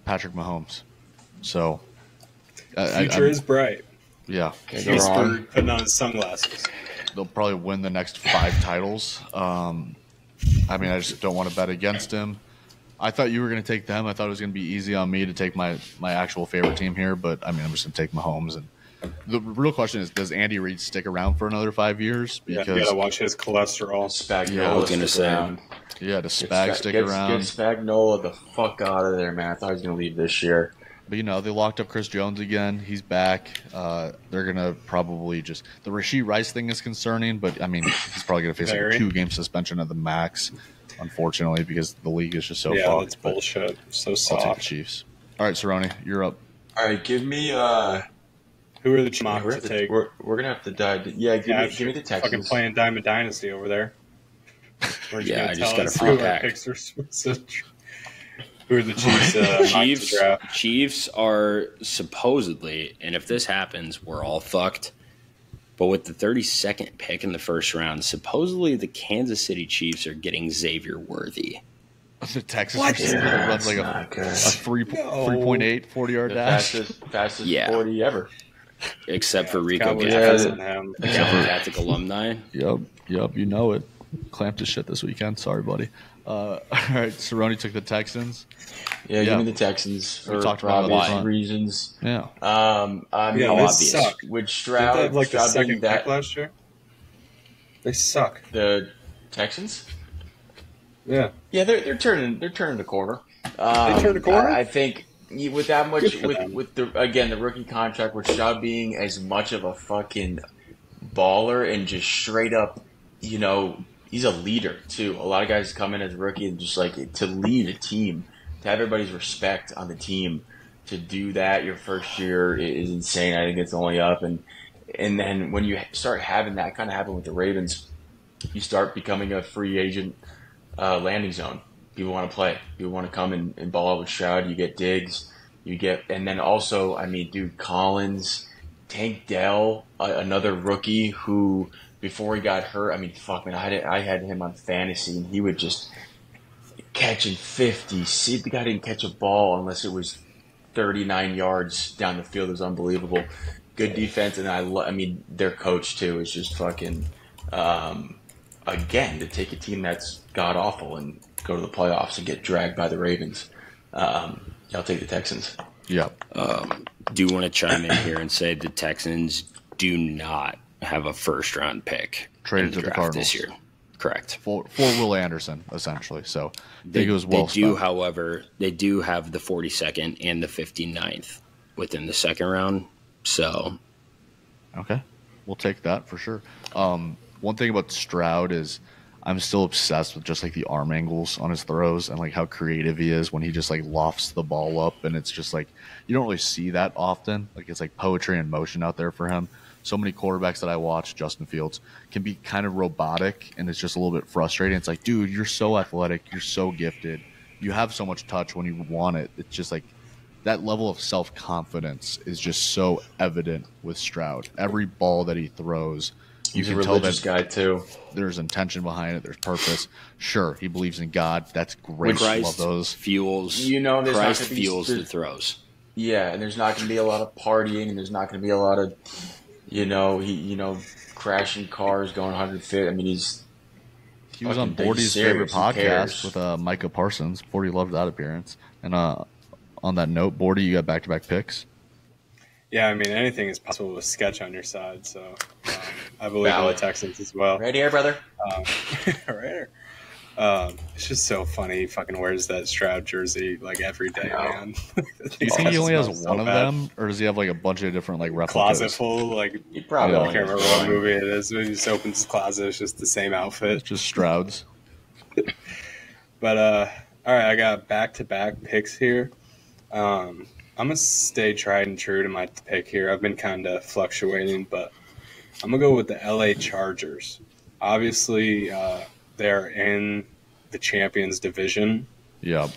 Patrick Mahomes. So, Future is bright. yeah, Can't go wrong. Pittsburgh putting on his sunglasses. they'll probably win the next 5 titles. I mean, I just don't want to bet against him. I thought you were going to take them. I thought it was going to be easy on me to take my actual favorite team here, but I mean, I'm just going to take Mahomes. And the real question is, does Andy Reid stick around for another 5 years? Because you got to watch his cholesterol. Spagnola I was going to say. Yeah, does Spag stick around? Get Spagnola the fuck out of there, man. I thought he was going to leave this year. But, they locked up Chris Jones again. He's back. They're going to probably just – the Rashee Rice thing is concerning, but, I mean, he's probably going to face like a 2-game suspension at the max, unfortunately, because the league is just so fucked. Yeah, that's bullshit. So soft. I'll take the Chiefs. All right, Cerroni, you're up. All right, give me who are the Chiefs to take? We're going to have to dive. Yeah, give me the Texans. Fucking playing Diamond Dynasty over there. I just got a free pack. Who are the Chiefs? Chiefs are supposedly, and if this happens, we're all fucked. But with the 32nd pick in the first round, supposedly the Kansas City Chiefs are getting Xavier Worthy. The Texas receiver that runs like a 3.8 40-yard dash. Fastest 40 ever. Except for Rico Gafford. Catholic alumni. Yep, you know it. Clamped his shit this weekend. Sorry, buddy. All right, Cerroni took the Texans. Yeah, give me the Texans for obvious reasons. Yeah. Obvious. Suck. With Stroud, Didn't they have, the second being pick last year? They suck. The Texans? Yeah. Yeah, they're turning the corner. They turned the corner? I think with that much with the rookie contract, with Stroud being as much of a fucking baller and just straight up, he's a leader too. A lot of guys come in as a rookie and just like to lead a team, to have everybody's respect on the team. To do that your first year is insane. I think it's only up, and then when you start having that kind of happen with the Ravens, you start becoming a free agent landing zone. People want to play. People want to come and ball out with Stroud. You get Diggs. And then also, Collins, Tank Dell, another rookie who, before he got hurt, I had him on fantasy, and he would just catching 50. See, the guy didn't catch a ball unless it was 39 yards down the field. It was unbelievable. Good defense, and their coach too is just fucking. Again, to take a team that's god awful and go to the playoffs and get dragged by the Ravens, I'll take the Texans. Yeah. Do want to chime in here and say the Texans do not have a first-round pick traded to the Cardinals this year. Correct. For Will Anderson, essentially. So they do spent. However, they do have the 42nd and the 59th within the second round. So, okay, we'll take that for sure. One thing about Stroud is I'm still obsessed with just like the arm angles on his throws and like how creative he is when he just like lofts the ball up, and it's just like you don't really see that often. Like it's like poetry in motion out there for him. So many quarterbacks that I watch, Justin Fields, can be kind of robotic, and it's just a little bit frustrating. It's like, dude, you're so athletic, you're so gifted, you have so much touch when you want it. It's just like that level of self-confidence is just so evident with Stroud. Every ball that he throws, you He's can a tell religious that guy too. There's intention behind it. There's purpose. Sure, he believes in God. That's great. Christ love those. Fuels. Christ fuels the throws. Yeah, and there's not going to be a lot of partying, and there's not going to be a lot of, crashing cars going 150. He was on Bordy's favorite podcast with Micah Parsons. Bordy loved that appearance. And on that note, Bordy, you got back-to-back picks? Yeah, anything is possible with Sketch on your side, so I believe in the Texans as well. Right here, brother. Right here. It's just so funny. He fucking wears that Stroud jersey like every day, man. Do you think he only has one of them, or does he have like a bunch of different like replicas? Closet full, like he probably I can't remember what movie it is. He just opens his closet. It's just the same outfit. It's just Stroud's. But all right, I got back-to-back picks here. I'm gonna stay tried and true to my pick here. I've been kind of fluctuating, but I'm gonna go with the LA Chargers. Obviously, they're in the Champions Division. Yeah.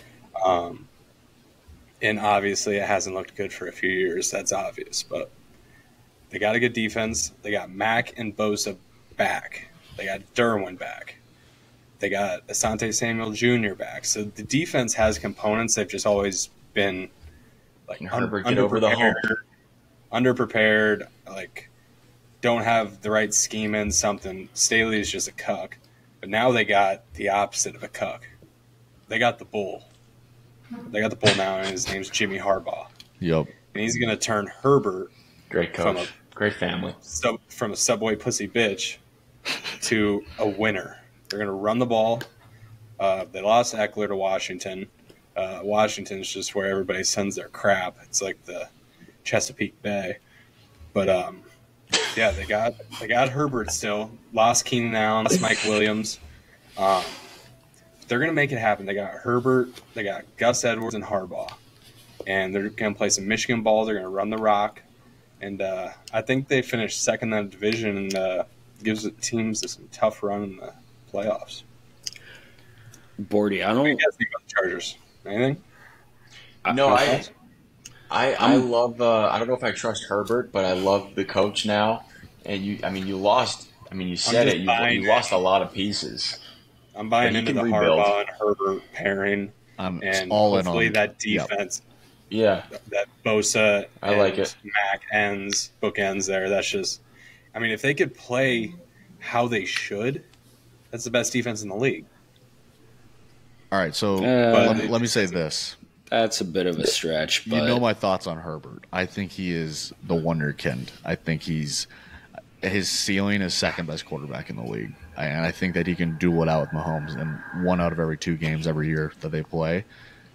And obviously, it hasn't looked good for a few years. That's obvious, but they got a good defense. They got Mack and Bosa back. They got Derwin back. They got Asante Samuel Jr. back. So the defense has components. They've just always been like underprepared, like don't have the right scheme in something. Staley is just a cuck. But now they got the opposite of a cuck. They got the bull. They got the bull now, and his name's Jimmy Harbaugh. Yep. And he's going to turn Herbert Great coach. Great family. From a Subway pussy bitch to a winner. They're going to run the ball. They lost Eckler to Washington. Washington's just where everybody sends their crap. It's like the Chesapeake Bay. But yeah, they got Herbert still. Lost Keenan Allen, Mike Williams. They're going to make it happen. They got Herbert, they got Gus Edwards and Harbaugh. And they're going to play some Michigan ball. They're going to run the rock. And I think they finished second in that division and gives the teams some tough run in the playoffs. Bordy, I don't. What do you guys think about the Chargers? Anything? No, I love. I don't know if I trust Herbert, but I love the coach now. And you lost. I mean, you said it. You lost a lot of pieces. I'm buying into the rebuild. Harbaugh and Herbert pairing, and all hopefully in on that defense. Yeah, that Bosa. I like it. Mac bookends there. That's just. I mean, if they could play how they should, that's the best defense in the league. All right, so let me say this. That's a bit of a stretch. But you know my thoughts on Herbert. I think he is the wonderkind. I think his ceiling is second best quarterback in the league. And I think that he can duel it out with Mahomes in 1 out of every 2 games every year that they play.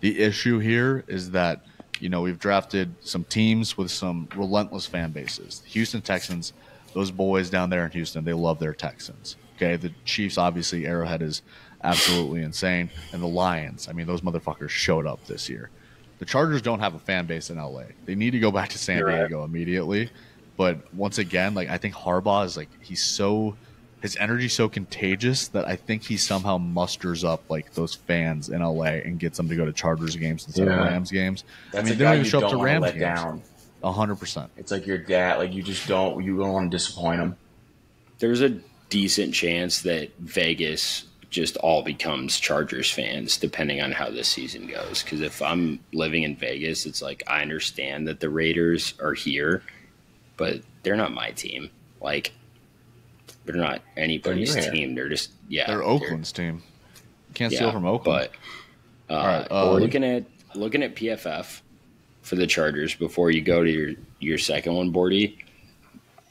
The issue here is that, we've drafted some teams with some relentless fan bases. The Houston Texans, those boys down there in Houston, they love their Texans. Okay, the Chiefs, obviously, Arrowhead is absolutely insane. And the Lions, I mean, those motherfuckers showed up this year. The Chargers don't have a fan base in LA. They need to go back to San Diego immediately. But once again, I think Harbaugh is his energy's so contagious that I think he somehow musters up those fans in LA and gets them to go to Chargers games instead of Rams games. That's I mean, a they guy don't even you show up don't to want to Rams let games. down. 100%. It's like your dad. You don't want to disappoint him. There's a decent chance that Vegas just all becomes Chargers fans depending on how this season goes. Because if I'm living in Vegas, it's I understand that the Raiders are here, but they're not my team. They're not anybody's team. They're just they're Oakland's team. You can't steal from Oakland. But all right, looking at PFF for the Chargers before you go to your second one, Bordy.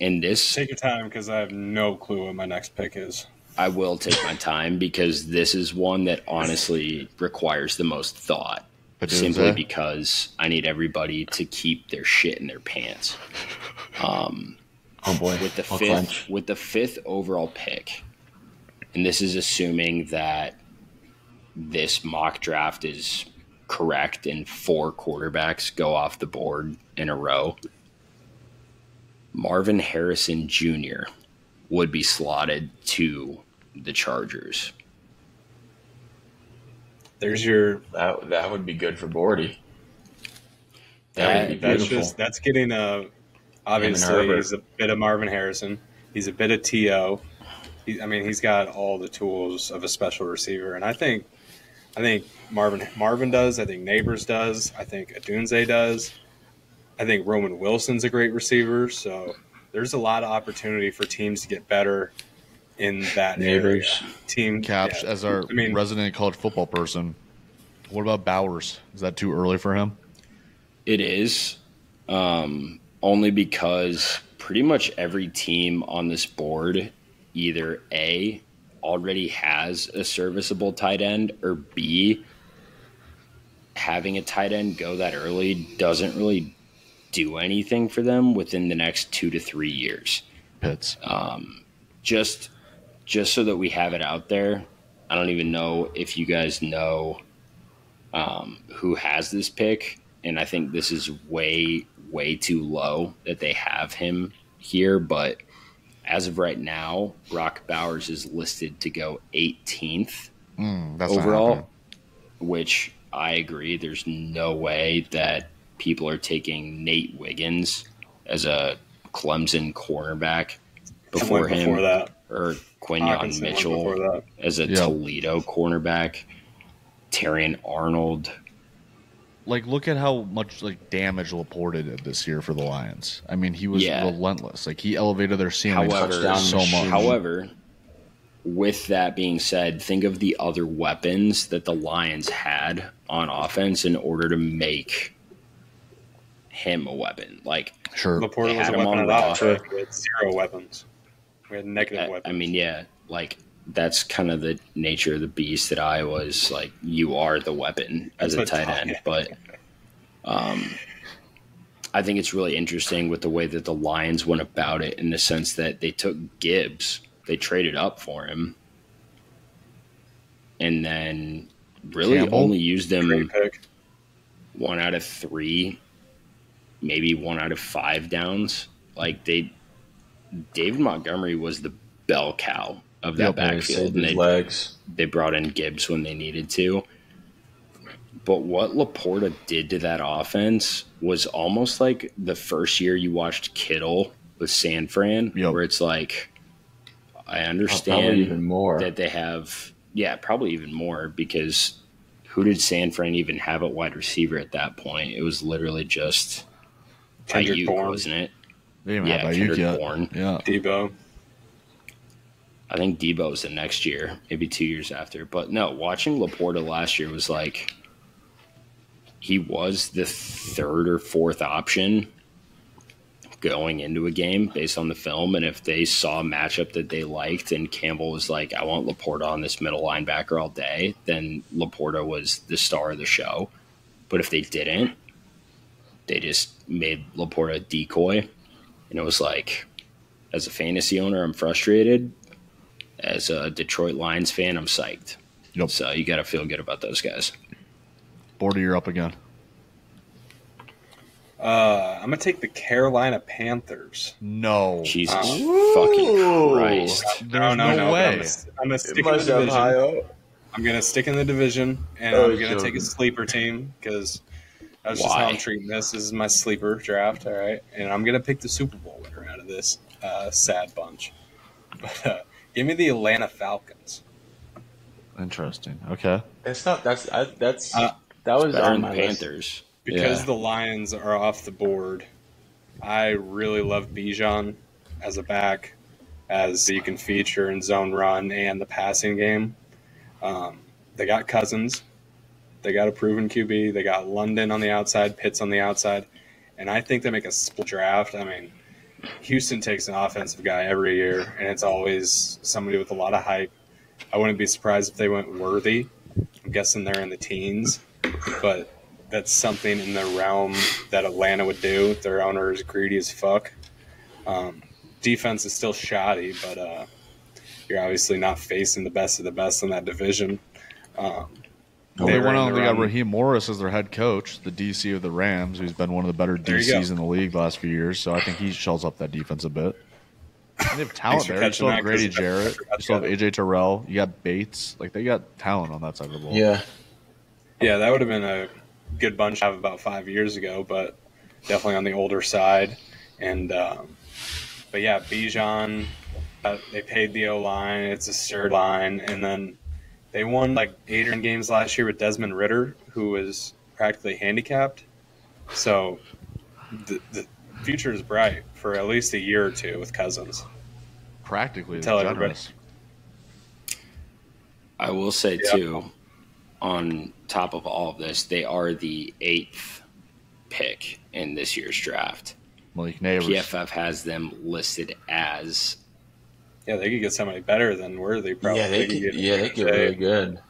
In this, take your time because I have no clue what my next pick is. I will take my time because this is one that honestly requires the most thought. Simply because I need everybody to keep their shit in their pants. Oh boy! With the fifth overall pick, and this is assuming that this mock draft is correct and 4 quarterbacks go off the board in a row. Marvin Harrison Jr. would be slotted to the Chargers. There's your that would be good for Bordy. That would be beautiful. That's getting obviously he's a bit of Marvin Harrison. He's a bit of T.O. He's got all the tools of a special receiver, and I think Marvin does. I think Neighbors does. I think Adunze does. I think Roman Wilson's a great receiver. So there's a lot of opportunity for teams to get better in that Neighbors area. Team Kapsch, as our resident college football person, what about Bowers? Is that too early for him? It is, only because pretty much every team on this board either A, already has a serviceable tight end, or B, having a tight end go that early doesn't really do anything for them within the next 2 to 3 years. Pitts. Just so that we have it out there, I don't even know if you guys know who has this pick, and I think this is way, way too low that they have him here, but as of right now, Brock Bowers is listed to go 18th overall, which I agree. There's no way that people are taking Nate Wiggins as a Clemson cornerback before him, or Quinyon Mitchell as a Toledo cornerback, Terrion Arnold. Look at how much damage Laporte did this year for the Lions. I mean, he was relentless. He elevated their ceiling so much. However, with that being said, think of the other weapons that the Lions had on offense in order to make him a weapon. Like, Sure. Laporta was a weapon at all. We had 0 weapons. We had negative weapons. I mean, yeah, like that's kind of the nature of the beast that I was like, you are the weapon as a tight end. But I think it's really interesting with the way that the Lions went about it in the sense that they took Gibbs, they traded up for him, and then really only used him 1 out of 3, maybe 1 out of 5 downs. Like David Montgomery was the bell cow of that backfield, and they brought in Gibbs when they needed to. But what Laporta did to that offense was almost like the first year you watched Kittle with San Fran, where it's like, I understand even more. that they have, probably even more, because who did San Fran even have at wide receiver at that point? It was literally just Ayuk, wasn't it? They didn't have Ayuk yet. Bourne. Yeah. Debo. I think Debo was the next year, maybe 2 years after. But no, watching Laporta last year was like, he was the 3rd or 4th option going into a game based on the film. And if they saw a matchup that they liked and Campbell was like, I want Laporta on this middle linebacker all day, then Laporta was the star of the show. But if they didn't, they just made Laporta a decoy. And it was like, as a fantasy owner, I'm frustrated. As a Detroit Lions fan, I'm psyched. Yep. So you got to feel good about those guys. Border, you're up again. I'm going to take the Carolina Panthers. No. Jesus fucking Christ. No way. I'm going to stick in the division. I'm going to stick in the division, and I'm going to take a sleeper team because that's just how I'm treating this. This is my sleeper draft, all right? And I'm going to pick the Super Bowl winner out of this sad bunch. But give me the Atlanta Falcons. Interesting. Okay. That was on my Panthers. Because the Lions are off the board, I really love Bijan as a back, as you can feature in zone run and the passing game. They got Cousins. They got a proven QB. They got London on the outside, Pitts on the outside. And I think they make a split draft. I mean, Houston takes an offensive guy every year, and it's always somebody with a lot of hype. I wouldn't be surprised if they went Worthy. I'm guessing they're in the teens, but that's something in the realm that Atlanta would do. Their owner is greedy as fuck. Defense is still shoddy, but you're obviously not facing the best of the best in that division. They went on. They got Raheem Morris as their head coach, the DC of the Rams, who's been one of the better DCs in the league the last few years. So I think he shells up that defense a bit. And they have talent there. You still have Grady Jarrett. You still have AJ Terrell. You got Bates. Like, they got talent on that side of the ball. Yeah, that would have been a good bunch to have about 5 years ago, but definitely on the older side. And but yeah, Bijan. They paid the O-line. It's a sturdy line, and then they won like 8 games last year with Desmond Ridder, who was practically handicapped. So the future is bright for at least a year or two with Cousins. Practically, tell everybody. I will say too, on top of all of this, they are the 8th pick in this year's draft. Malik Neighbors. PFF has them listed as. Yeah, they could get somebody better than Worthy. Probably. They could get really good.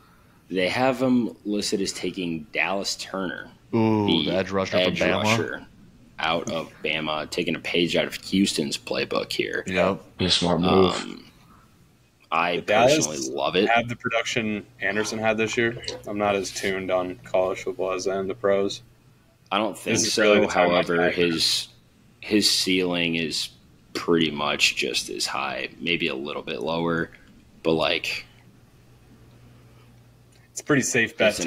They have them listed as taking Dallas Turner. Ooh, the edge rusher from Bama. Out of Bama, taking a page out of Houston's playbook here. Yep. Be a smart move. I personally love it. Have the production Anderson had this year? I'm not as tuned on college football as I am the pros. I don't think so. Really however, his ceiling is pretty much just as high, maybe a little bit lower, but like it's a pretty safe bet.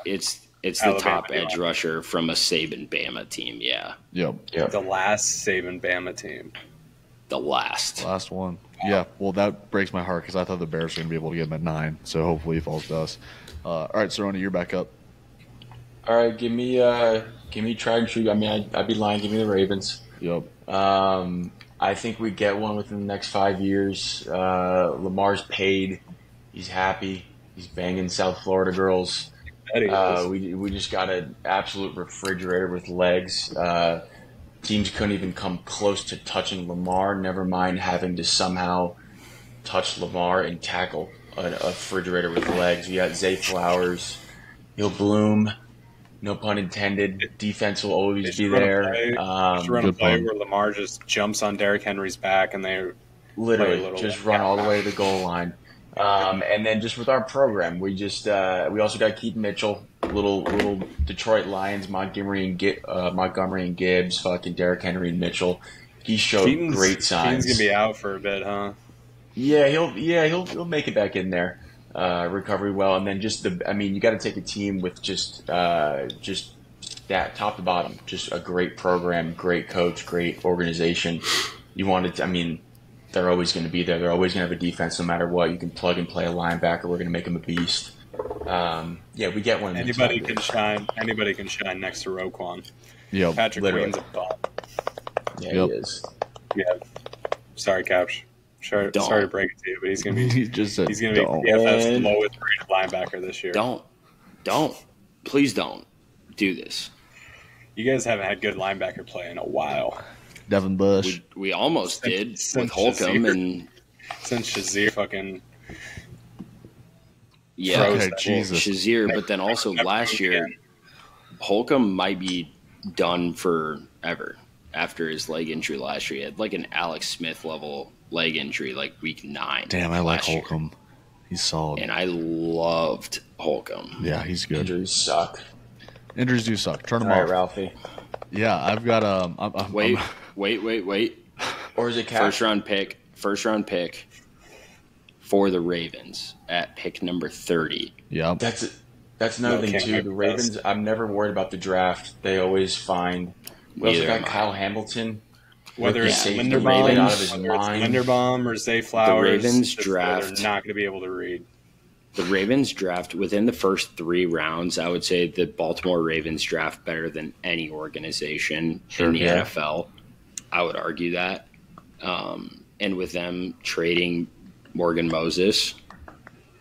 It's the top edge rusher from a Saban Bama team. Yeah. Yep. The last Saban Bama team. The last one. Yeah. Well, that breaks my heart because I thought the Bears were going to be able to get him at 9. So hopefully he falls to us. All right, Cerroni, you're back up. All right, give me tried and true. I mean, I'd be lying. Give me the Ravens. Yep. I think we get one within the next 5 years. Lamar's paid. He's happy. He's banging South Florida girls. We just got an absolute refrigerator with legs. Teams couldn't even come close to touching Lamar, never mind having to somehow touch Lamar and tackle a refrigerator with legs. We got Zay Flowers. He'll bloom. No pun intended. Defense will always be there. Run a play where Lamar just jumps on Derrick Henry's back and they literally just run all the way to the goal line. And then just with our program, we also got Keaton Mitchell, little Detroit Lions, Montgomery and Gibbs, fucking Derrick Henry and Mitchell. He showed great signs. Keaton's gonna be out for a bit, huh? Yeah, he'll make it back in there. Recovery well, and then you got to take a team with just that top to bottom, just a great program, great coach, great organization. You wanted to, they're always going to be there. They're always going to have a defense no matter what. You can plug and play a linebacker. We're going to make him a beast. We get one. Anybody can shine. Anybody can shine next to Roquan. Yep. Patrick Queen's a ball. Yeah, he is. Yeah. Sorry, Kapsch. Sorry to break it to you, but he's going to be he's going to be PFF's lowest rated linebacker this year. Please don't do this. You guys haven't had good linebacker play in a while. Devin Bush. We almost did with Holcomb and since Shazier fucking Shazier, but then also last year Holcomb might be done forever after his leg injury last year. He had like an Alex Smith level leg injury like week 9. Damn, I like Holcomb. He's solid. And I loved Holcomb. Yeah, he's good. Injuries suck. Injuries do suck. Turn them off. All right, Ralphie. Yeah, I've got Wait. Or is it Kapsch? First round pick for the Ravens at pick number 30. Yeah. That's another thing too. The Ravens, I'm never worried about the draft. They always find. We also got Kyle Hamilton. Whether it's Linderbaum or Zay Flowers, the Ravens draft, they're not going to be able to read. The Ravens draft within the first 3 rounds, I would say the Baltimore Ravens draft better than any organization in the NFL. I would argue that. And with them trading Morgan Moses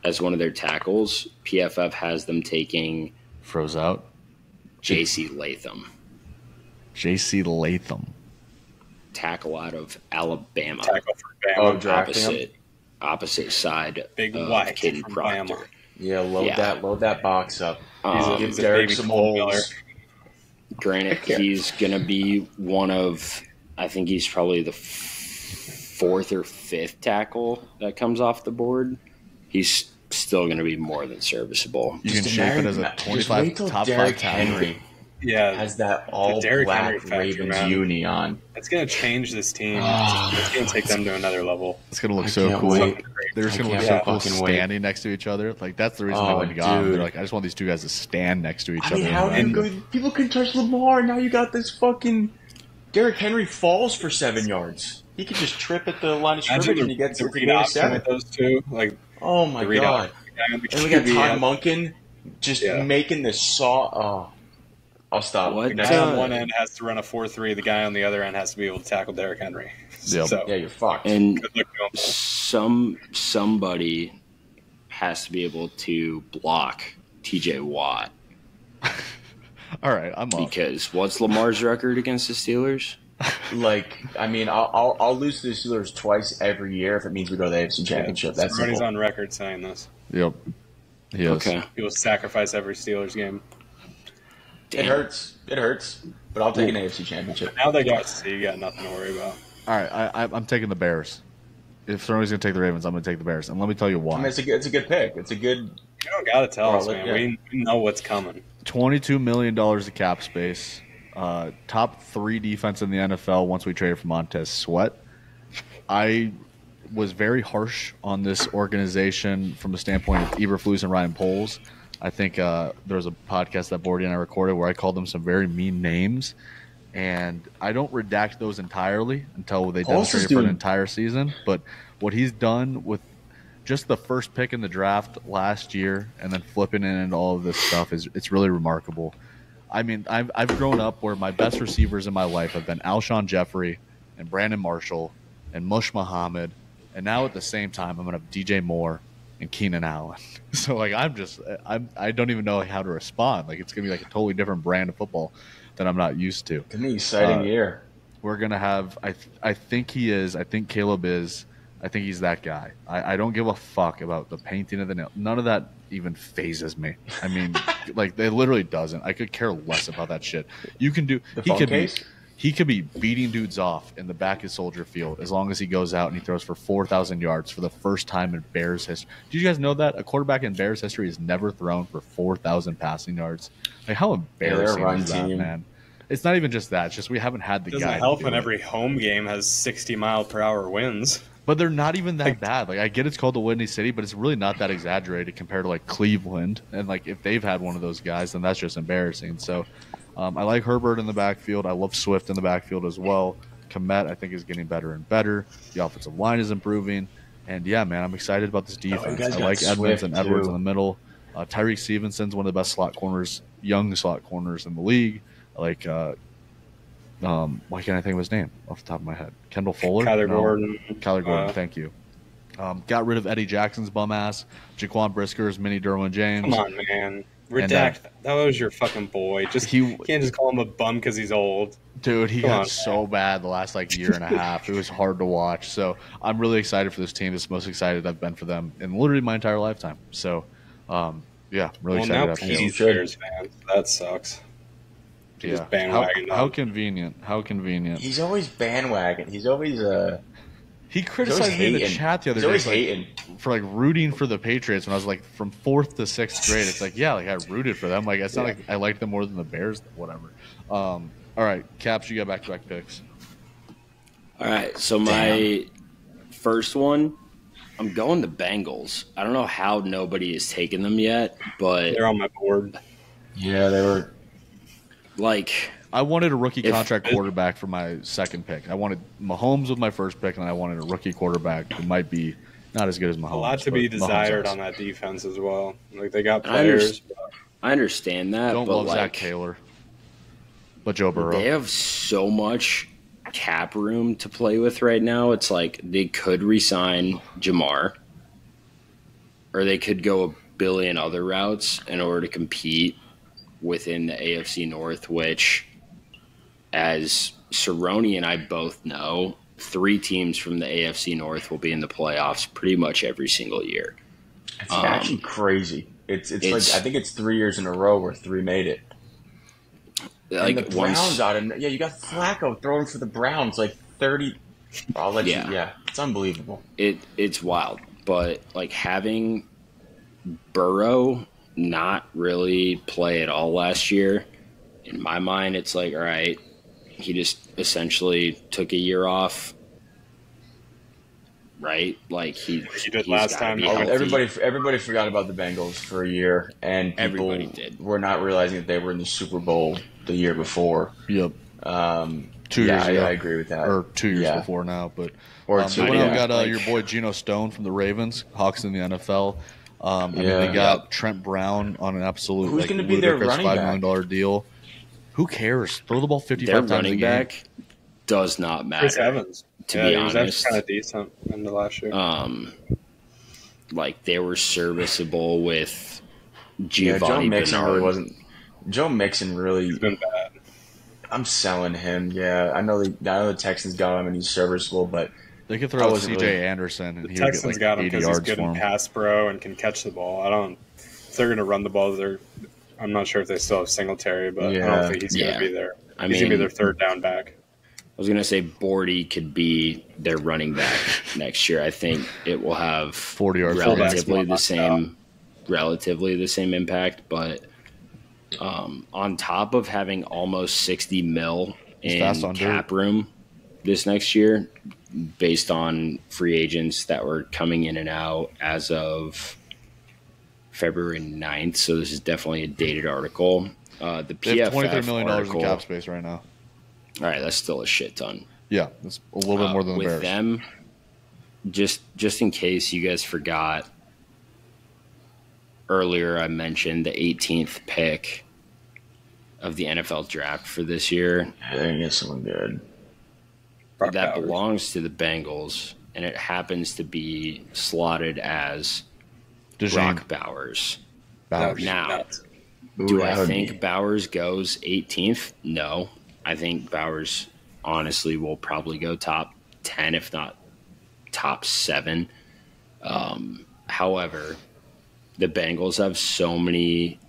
as one of their tackles, PFF has them taking froze out J.C. Latham. Tackle out of Alabama. Tackle for Bama. Opposite side Big of white Caden Proctor. Bama. Yeah, load that box up. Give Derek some holes. Granted, he's going to be one of, I think he's probably the 4th or 5th tackle that comes off the board. He's still going to be more than serviceable. You can shape it as a 25 top 5 tackle. Has that all black Ravens uni on. It's going to change this team. It's going to take them to another level. It's going to look so cool. They're just going to look so cool standing next to each other. Like, that's the reason they went and got them. They're like, I just want these two guys to stand next to each other. How good? People can touch Lamar. Now you got this fucking Derrick Henry falls for 7 yards. He could just trip at the line of scrimmage and he gets the read option with those two. Like, oh my god! And we got Todd Monken just making this saw. Oh. I'll stop. The guy on one end has to run a 4-3. The guy on the other end has to be able to tackle Derrick Henry. Yep. So, yeah, you're fucked. And somebody has to be able to block TJ Watt. All right, I'm off. Because what's Lamar's record against the Steelers? I'll lose to the Steelers twice every year if it means we go to the AFC Championship. That's simple. Cerroni's on record saying this. Yep. He is. Okay. He will sacrifice every Steelers game. Damn. It hurts, but I'll take an AFC Championship. Now they got C. You got nothing to worry about. All right, I'm taking the Bears. If Cerroni's going to take the Ravens, I'm going to take the Bears. And let me tell you why. It's a good pick. It's a good. You don't got to tell us, man. Yeah. We know what's coming. $22 million of cap space. Top 3 defense in the NFL once we traded for Montez Sweat. I was very harsh on this organization from the standpoint of Eberflus and Ryan Poles. I think there was a podcast that Bordy and I recorded where I called them some very mean names, and I don't redact those entirely until they demonstrate it for an entire season. But what he's done with just the first pick in the draft last year and then flipping in and all of this stuff it's really remarkable. I mean, I've grown up where my best receivers in my life have been Alshon Jeffrey and Brandon Marshall and Mush Muhammad, and now at the same time I'm gonna have DJ Moore and Keenan Allen. So like I don't even know how to respond. Like it's gonna be like a totally different brand of football that I'm not used to. It's an exciting year. We're gonna have I think he is. I think Caleb is. I think he's that guy. I don't give a fuck about the painting of the nail. None of that even phases me. I mean, like it literally doesn't. I could care less about that shit. You can do. He could be beating dudes off in the back of Soldier Field as long as he goes out and he throws for 4,000 yards for the first time in Bears history. Did you guys know that a quarterback in Bears history has never thrown for 4,000 passing yards? Like how embarrassing is that, man? It's not even just that. It's just we haven't had the guy. Doesn't help when every home game has 60-mile-per-hour winds. But they're not even that bad. Like I get it's called the Windy City, but it's really not that exaggerated compared to like Cleveland. And like if they've had one of those guys, then that's just embarrassing. So I like Herbert in the backfield. I love Swift in the backfield as well. Komet, I think, is getting better and better. The offensive line is improving. And yeah, man, I'm excited about this defense. I like Edmonds and Edwards in the middle. Tyreek Stevenson's one of the best slot corners, young slot corners in the league. I like why can't I think of his name off the top of my head? Kendall Fuller? Kyler Gordon, thank you. Got rid of Eddie Jackson's bum ass. Jaquan Brisker's mini Derwin James. Come on, man. Redact. That was your fucking boy. You can't just call him a bum because he's old. Dude, he got so bad the last like year and a half. It was hard to watch. So I'm really excited for this team. It's the most excited I've been for them in literally my entire lifetime. So, yeah, really excited. Now Pete's Bears fans. That sucks. Yeah. How convenient. How convenient. He's always bandwagon. He's always he criticized me in the chat the other day for like rooting for the Patriots when I was like from 4th to 6th grade. It's like, yeah, like I rooted for them. Like it's not like I liked them more than the Bears, whatever. All right, Kapsch, you got back-to-back picks. All right, so my first one, I'm going the Bengals. I don't know how nobody has taken them yet, but they're on my board. Yeah, they were. Like, I wanted a rookie contract quarterback for my second pick. I wanted Mahomes with my first pick, and I wanted a rookie quarterback who might be not as good as Mahomes. A lot to be desired on that defense as well. Like they got players. I understand that. Don't but love Zach Taylor, but Joe Burrow. They have so much cap room to play with right now. It's like they could re-sign Jamar, or they could go a billion other routes in order to compete within the AFC North, which, as Cerroni and I both know, 3 teams from the AFC North will be in the playoffs pretty much every single year. It's actually crazy. It's like I think it's 3 years in a row where 3 made it. Like and the Browns you got Flacco throwing for the Browns like 30. It's unbelievable. It's wild, but like having Burrow not really play at all last year, in my mind, it's like, all right, he just essentially took a year off, right? Like he did last time. Everybody forgot about the Bengals for a year, and people were not realizing that they were in the Super Bowl the year before. Yep. 2 years ago. I agree with that. Or 2 years before now, but I've got your boy Geno Stone from the Ravens, Hawks in the NFL. They got Trent Brown on an absolute who's going to be their running $5 million deal. Who cares? Throw the ball 55 times running a game. Back does not matter. Chris Evans, to be honest, he was kind of decent in the last year. Like they were serviceable with Giovanni Bernard. Joe Mixon really. He's been bad. I'm selling him. Yeah, I know the Texans got him and he's serviceable, but. They could throw C.J. Anderson, and the Texans got him because he's good in pass pro and can catch the ball. If they're going to run the ball, I'm not sure if they still have Singletary, but I don't think he's going to be there. He's going to be their third down back. I was going to say Bordy could be their running back next year. I think it will have 40 yards, relatively the same impact, but on top of having almost 60 mil in cap room this next year, based on free agents that were coming in and out as of February 9th. So this is definitely a dated article. The PFF they have $23 million in cap space right now. All right, that's still a shit ton. Yeah, that's a little bit more than the Bears. With them, just in case you guys forgot, earlier I mentioned the 18th pick of the NFL draft for this year. I think it's someone good. that belongs to the Bengals, and it happens to be slotted as Brock Bowers. Now, do I think Bowers goes 18th? No. I think Bowers, honestly, will probably go top 10, if not top 7. However, the Bengals have so many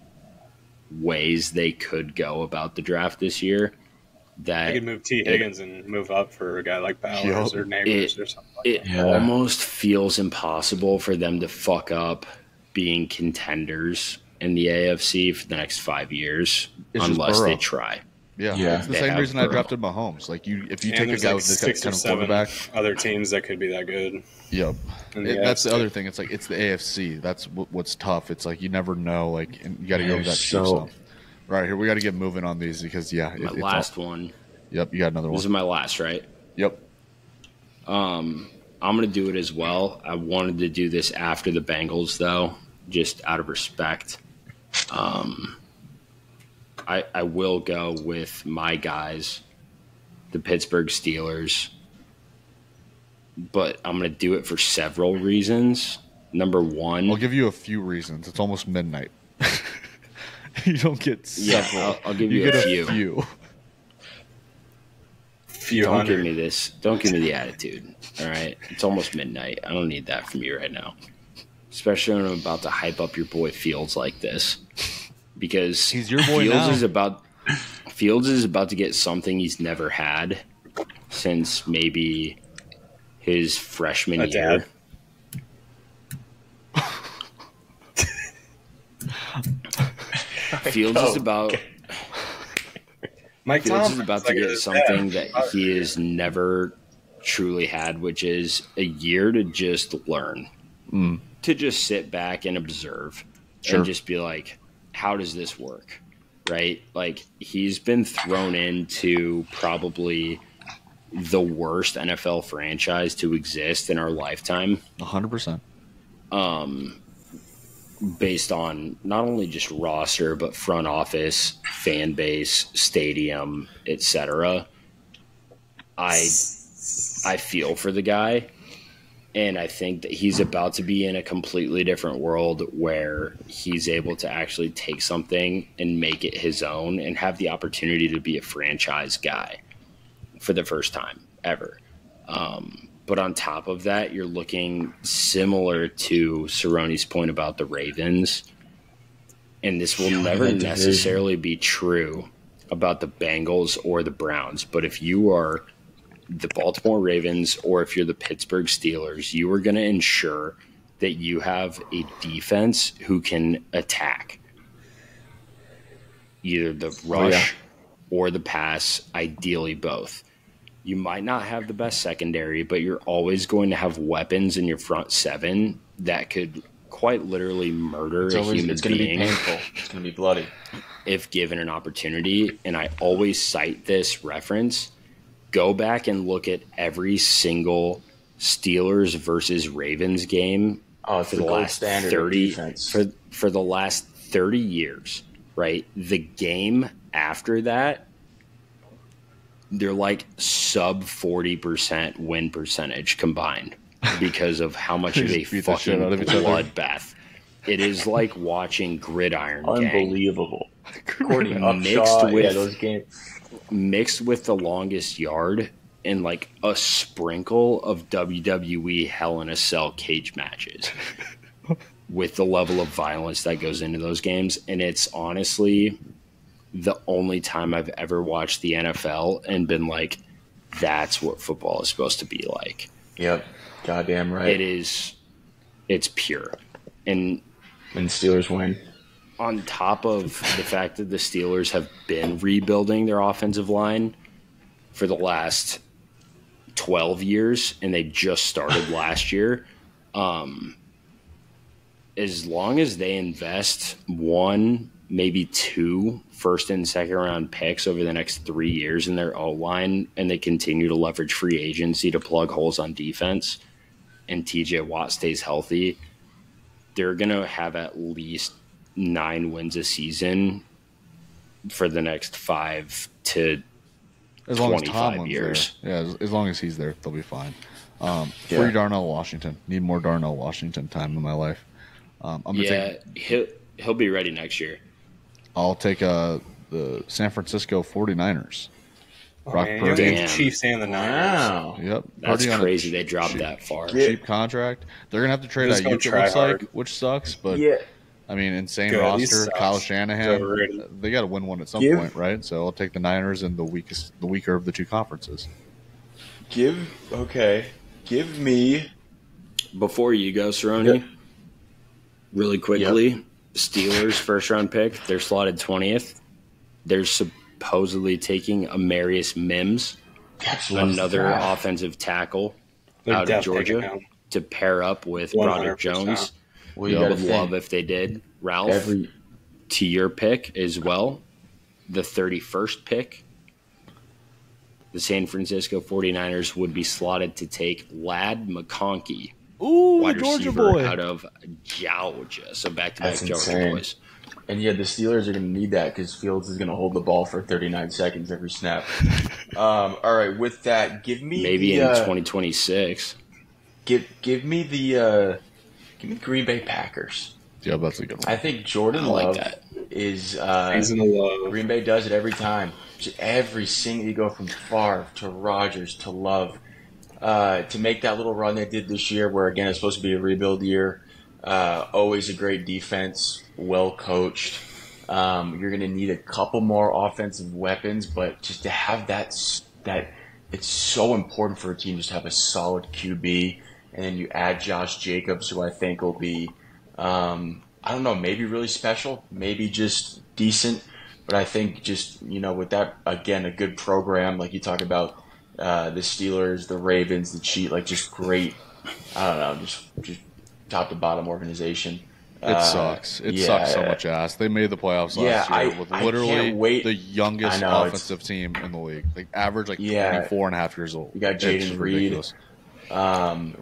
ways they could go about the draft this year that they could move T. Higgins and move up for a guy like Bowers or Neighbors or something like that. It almost feels impossible for them to fuck up being contenders in the AFC for the next 5 years unless they try. Yeah. It's the same reason I drafted Mahomes. Like if you take a guy with this kind of quarterback, other teams that could be that good. Yep. That's the other thing. It's like it's the AFC. That's what's tough. It's like you never know. Like and you got to go with that Chiefs stuff. Right here, we got to get moving on these because my last one. Yep, you got another one. This is my last, right? Yep. I'm gonna do it as well. I wanted to do this after the Bengals, though, just out of respect. I will go with my guys, the Pittsburgh Steelers, but I'm going to do it for several reasons. Number one, I'll give you a few reasons. It's almost midnight. You don't get several. Yeah, I'll give you a few. Don't give me this. Don't give me the attitude. All right, it's almost midnight. I don't need that from you right now, especially when I'm about to hype up your boy Fields like this. Because he's your boy now. Fields is about to get something he's never had since maybe his freshman year. Fields is about to get something that he has never truly had, which is a year to just learn, to just sit back and observe, and just be like, how does this work, right? Like, he's been thrown into probably the worst NFL franchise to exist in our lifetime. 100%. Based on not only just roster, but front office, fan base, stadium, etc. I feel for the guy. And I think that he's about to be in a completely different world where he's able to actually take something and make it his own and have the opportunity to be a franchise guy for the first time ever. But on top of that, you're looking similar to Cerroni's point about the Ravens. And this will never necessarily be true about the Bengals or the Browns. But if you are the Baltimore Ravens or if you're the Pittsburgh Steelers, you are going to ensure that you have a defense who can attack either the rush or the pass, ideally both. You might not have the best secondary, but you're always going to have weapons in your front seven that could quite literally murder a human being. It's going to be painful. It's going to be bloody. If given an opportunity. And I always cite this reference. Go back and look at every single Steelers versus Ravens game for the last 30 for the last 30 years, right? The game after that, they're like sub 40% win percentage combined because of how much of a fucking bloodbath. It is like watching Gridiron Unbelievable. Gang. Mixed with the longest yard and like a sprinkle of WWE Hell in a Cell cage matches with the level of violence that goes into those games. And it's honestly the only time I've ever watched the NFL and been like, that's what football is supposed to be like. Yep. Goddamn right. It's pure. And Steelers win. On top of the fact that the Steelers have been rebuilding their offensive line for the last 12 years, and they just started last year, as long as they invest one, maybe two first and second round picks over the next 3 years in their O-line, and they continue to leverage free agency to plug holes on defense, and TJ Watt stays healthy, they're going to have at least 9 wins a season for the next 5 to As long as 25 Tomlin's years. there. Yeah, as long as he's there, they'll be fine. Free Darnell Washington. Need more Darnell Washington time in my life. He'll be ready next year. I'll take the San Francisco 49ers. Brock Purdy. The Chiefs and the Niners. Wow. Yep. That's crazy they dropped that far. Cheap contract. They're going to have to trade Ayuk, it looks like, which sucks. But, I mean, insane roster. Kyle Shanahan. They got to win one at some point, right? So I'll take the Niners and the weaker of the two conferences. Give me. Before you go, Cerroni, really quickly, Steelers first-round pick. They're slotted 20th. They're supposedly taking Amarius Mims, another offensive tackle out of Georgia, to pair up with Broderick Jones. Well, I would love if they did. Ralph, to your pick as well, the 31st pick, the San Francisco 49ers would be slotted to take Ladd McConkey, wide Georgia receiver boy out of Georgia. So back-to-back Georgia boys. And the Steelers are going to need that because Fields is going to hold the ball for 39 seconds every snap. All right, with that, give me maybe in 2026. Give me the Green Bay Packers. Yeah, that's a good one. I think Jordan Love is Green Bay does it every time. Just every single you go from Favre to Rodgers to Love to make that little run they did this year, where again it's supposed to be a rebuild year. Always a great defense, well coached. You're going to need a couple more offensive weapons, but just to have that it's so important for a team just to have a solid QB, and then you add Josh Jacobs, who I think will be, I don't know, maybe really special, maybe just decent, but I think just with that again a good program like you talk about the Steelers, the Ravens, the Chiefs, like just great. I don't know, just top to bottom organization. It sucks. It sucks so much ass. They made the playoffs last year with literally the youngest offensive team in the league. Like average 24 and a half years old. You got Jaden Reed,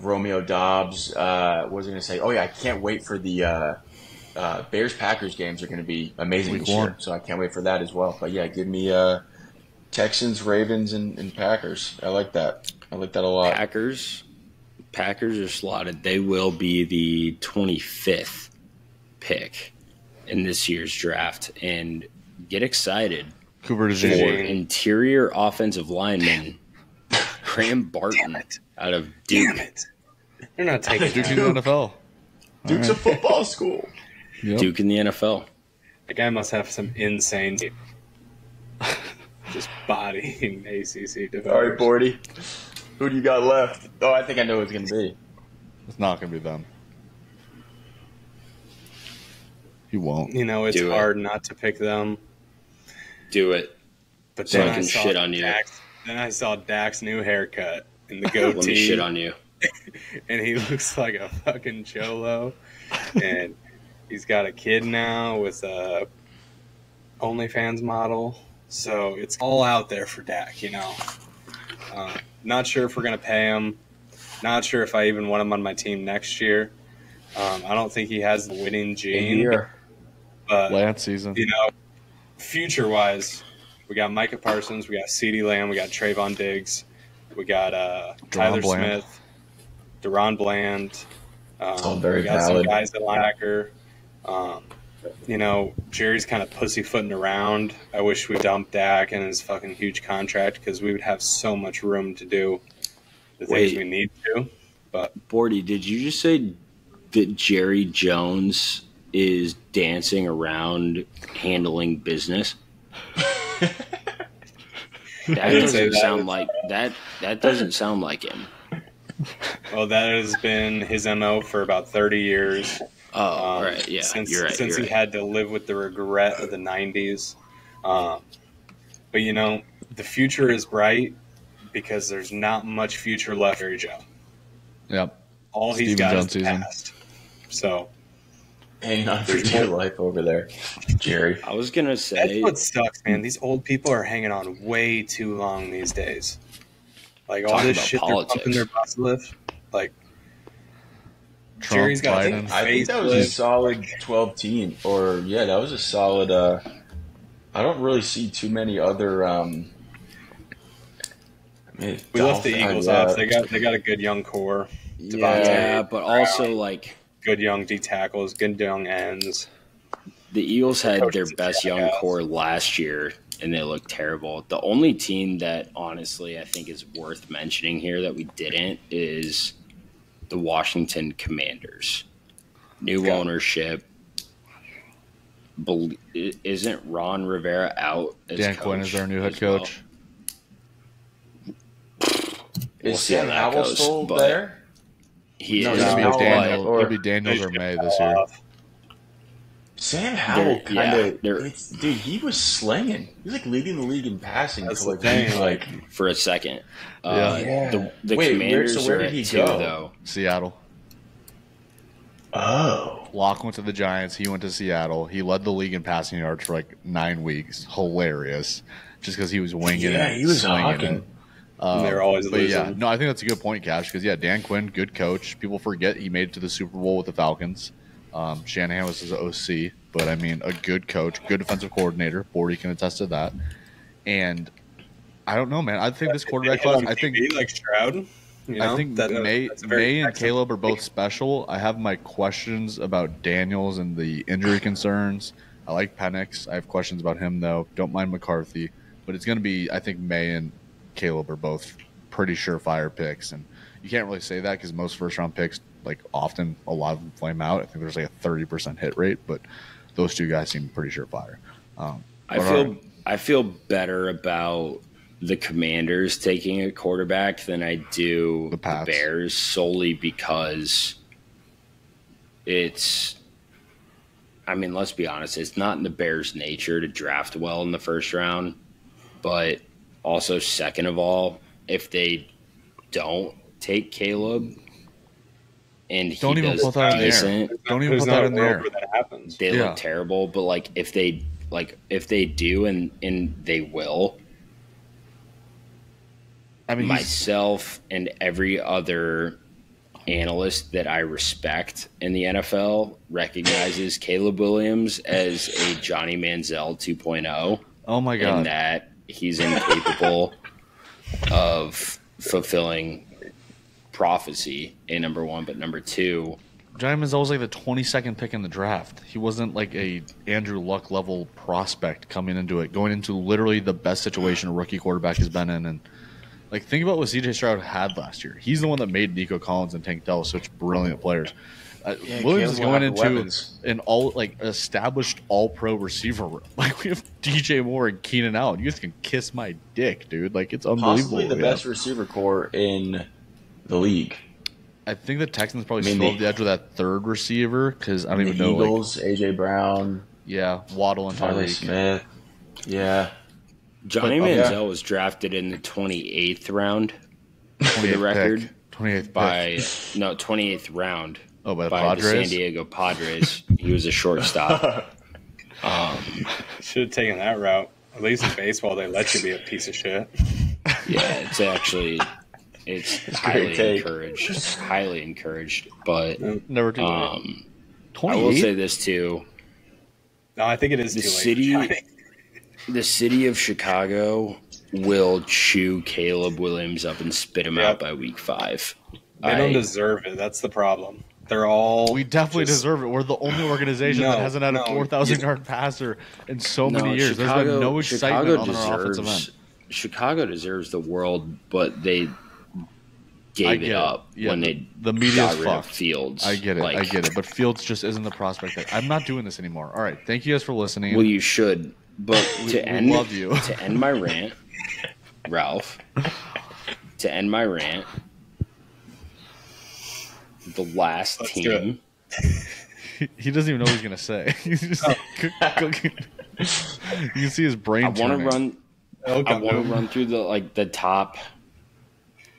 Romeo Dobbs. What was I going to say? Oh yeah, I can't wait for the Bears-Packers games are going to be amazing this year. So I can't wait for that as well. But yeah, give me Texans, Ravens, and Packers. I like that. I like that a lot. Packers are slotted. They will be the 25th pick in this year's draft. And get excited for interior offensive lineman Graham Barton out of Duke. Damn it. They're not taking Duke in the NFL. Duke's a football school. Yep. Duke in the NFL. The guy must have some insane team. Just bodying ACC defenders. All right, Bordy. Who do you got left? Oh, I think I know who it's going to be. It's not going to be them. He won't. It's hard not to pick them. Do it. But then I can shit on you. Then I saw Dak's new haircut and the goatee. Let me shit on you. And he looks like a fucking cholo. And he's got a kid now with a OnlyFans model. So it's all out there for Dak, Not sure if we're going to pay him. Not sure if I even want him on my team next year. I don't think he has the winning gene. But, Lance season. Future-wise, we got Micah Parsons, we got CeeDee Lamb, we got Trayvon Diggs, we got Tyler Smith, Deron Bland. Very we got valid. some guys at linebacker. Jerry's kind of pussyfooting around. I wish we dumped Dak and his fucking huge contract because we would have so much room to do the things we need to. But Bordy, did you just say that Jerry Jones is dancing around handling business? That doesn't sound like that. That doesn't sound like him. Well, that has been his MO for about 30 years. Oh, right. Yeah, since he had to live with the regret of the 90s. But, the future is bright because there's not much future left for Joe. Yep. All he's got is the past. So, hang on for dear life over there, Jerry. I was going to say. That's what sucks, man. These old people are hanging on way too long these days. Like, all this shit politics. They're pumping their butts with. Like, Trump, Jerry's got Biden. I think that was a solid 12 team. That was a solid. I don't really see too many other We left the Eagles off. They got a good young core. Yeah, but also like good young D tackles, good young ends. The Eagles had their best young core last year, and they looked terrible. The only team that honestly I think is worth mentioning here that we didn't is the Washington Commanders. New ownership. Isn't Ron Rivera out as Dan coach Quinn is their new head coach. Is Sam Howell still there? He no, is. It'll be Daniels or May this year. Sam Howell dude, he was slinging. He was like leading the league in passing for a second. The Wait, Commanders where are did he at 2, go? though. Seattle. Oh. Locke went to the Giants. He went to Seattle. He led the league in passing yards for like 9 weeks. Hilarious. Just because he was winging it. Yeah, he was hawking. They're always losing. Yeah, no, I think that's a good point, Kapsch, because, Dan Quinn, good coach. People forget he made it to the Super Bowl with the Falcons. Shanahan was his OC, but, I mean, a good coach, good defensive coordinator. Bordy can attest to that. And I don't know, man. I think this quarterback class, I think – like Stroud. I think May and Caleb are both special. I have my questions about Daniels and the injury concerns. I like Penix. I have questions about him, though. Don't mind McCarthy. But it's going to be, I think, May and Caleb are both pretty surefire picks. And you can't really say that because most first-round picks, like, often a lot of them flame out. I think there's like a 30% hit rate. But those two guys seem pretty surefire. I feel better about the Commanders taking a quarterback than I do the Bears, solely because let's be honest, it's not in the Bears' nature to draft well in the first round, but also second of all, if they don't take Caleb and don't even put that in there. Don't even put that in there. They look terrible, but like if they do and they will, I mean, myself and every other analyst that I respect in the NFL recognizes Caleb Williams as a Johnny Manziel 2.0. Oh, my God. And that he's incapable of fulfilling prophecy, number one. But number two, Johnny Manziel was like the 22nd pick in the draft. He wasn't like a Andrew Luck level prospect coming into it, going into literally the best situation a rookie quarterback has been in. And like, think about what C.J. Stroud had last year. He's the one that made Nico Collins and Tank Dell such brilliant players. Williams is going into an established all-pro receiver room. Like, we have DJ Moore and Keenan Allen. You guys can kiss my dick, dude. Like, it's unbelievable. Possibly the best receiver core in the league. I think the Texans probably still have the edge with that third receiver because I don't even know. Eagles, A.J. Brown. Yeah, Waddle and Tyreek Smith. Yeah. Johnny Manziel was drafted in the 28th round, for the record. 28th round. Oh, by the Padres? The San Diego Padres. He was a shortstop. Should have taken that route. At least in baseball, they let you be a piece of shit. Yeah, it's highly encouraged. Highly encouraged. But never too late. I will say this too. No, I think it is too late. The city of Chicago will chew Caleb Williams up and spit him out by week 5. They don't deserve it. That's the problem. They're all. We definitely deserve it. We're the only organization that hasn't had a 4,000-yard passer in so many years. There's been no excitement on our offensive end. Chicago deserves the world, but they gave it up when the media's got rid of Fields. I get it. But Fields just isn't the prospect. I'm not doing this anymore. All right. Thank you guys for listening. Well, you should. But to end my rant, Ralph, the last team. He doesn't even know what he's going to say. He's just cooking. You can see his brain. I want to run through the top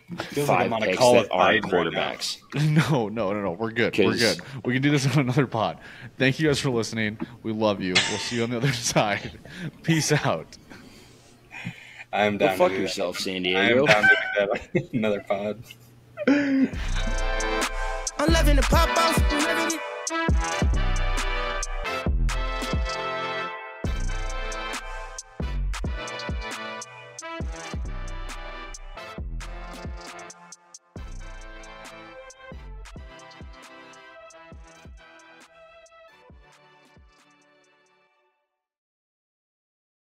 5 picks that aren't quarterbacks. Right no. We're good. We can do this on another pod. Thank you guys for listening. We love you. We'll see you on the other side. Peace out. I'm down. Go fuck yourself, San Diego. I'm down to do that another pod. I'm loving the pop off.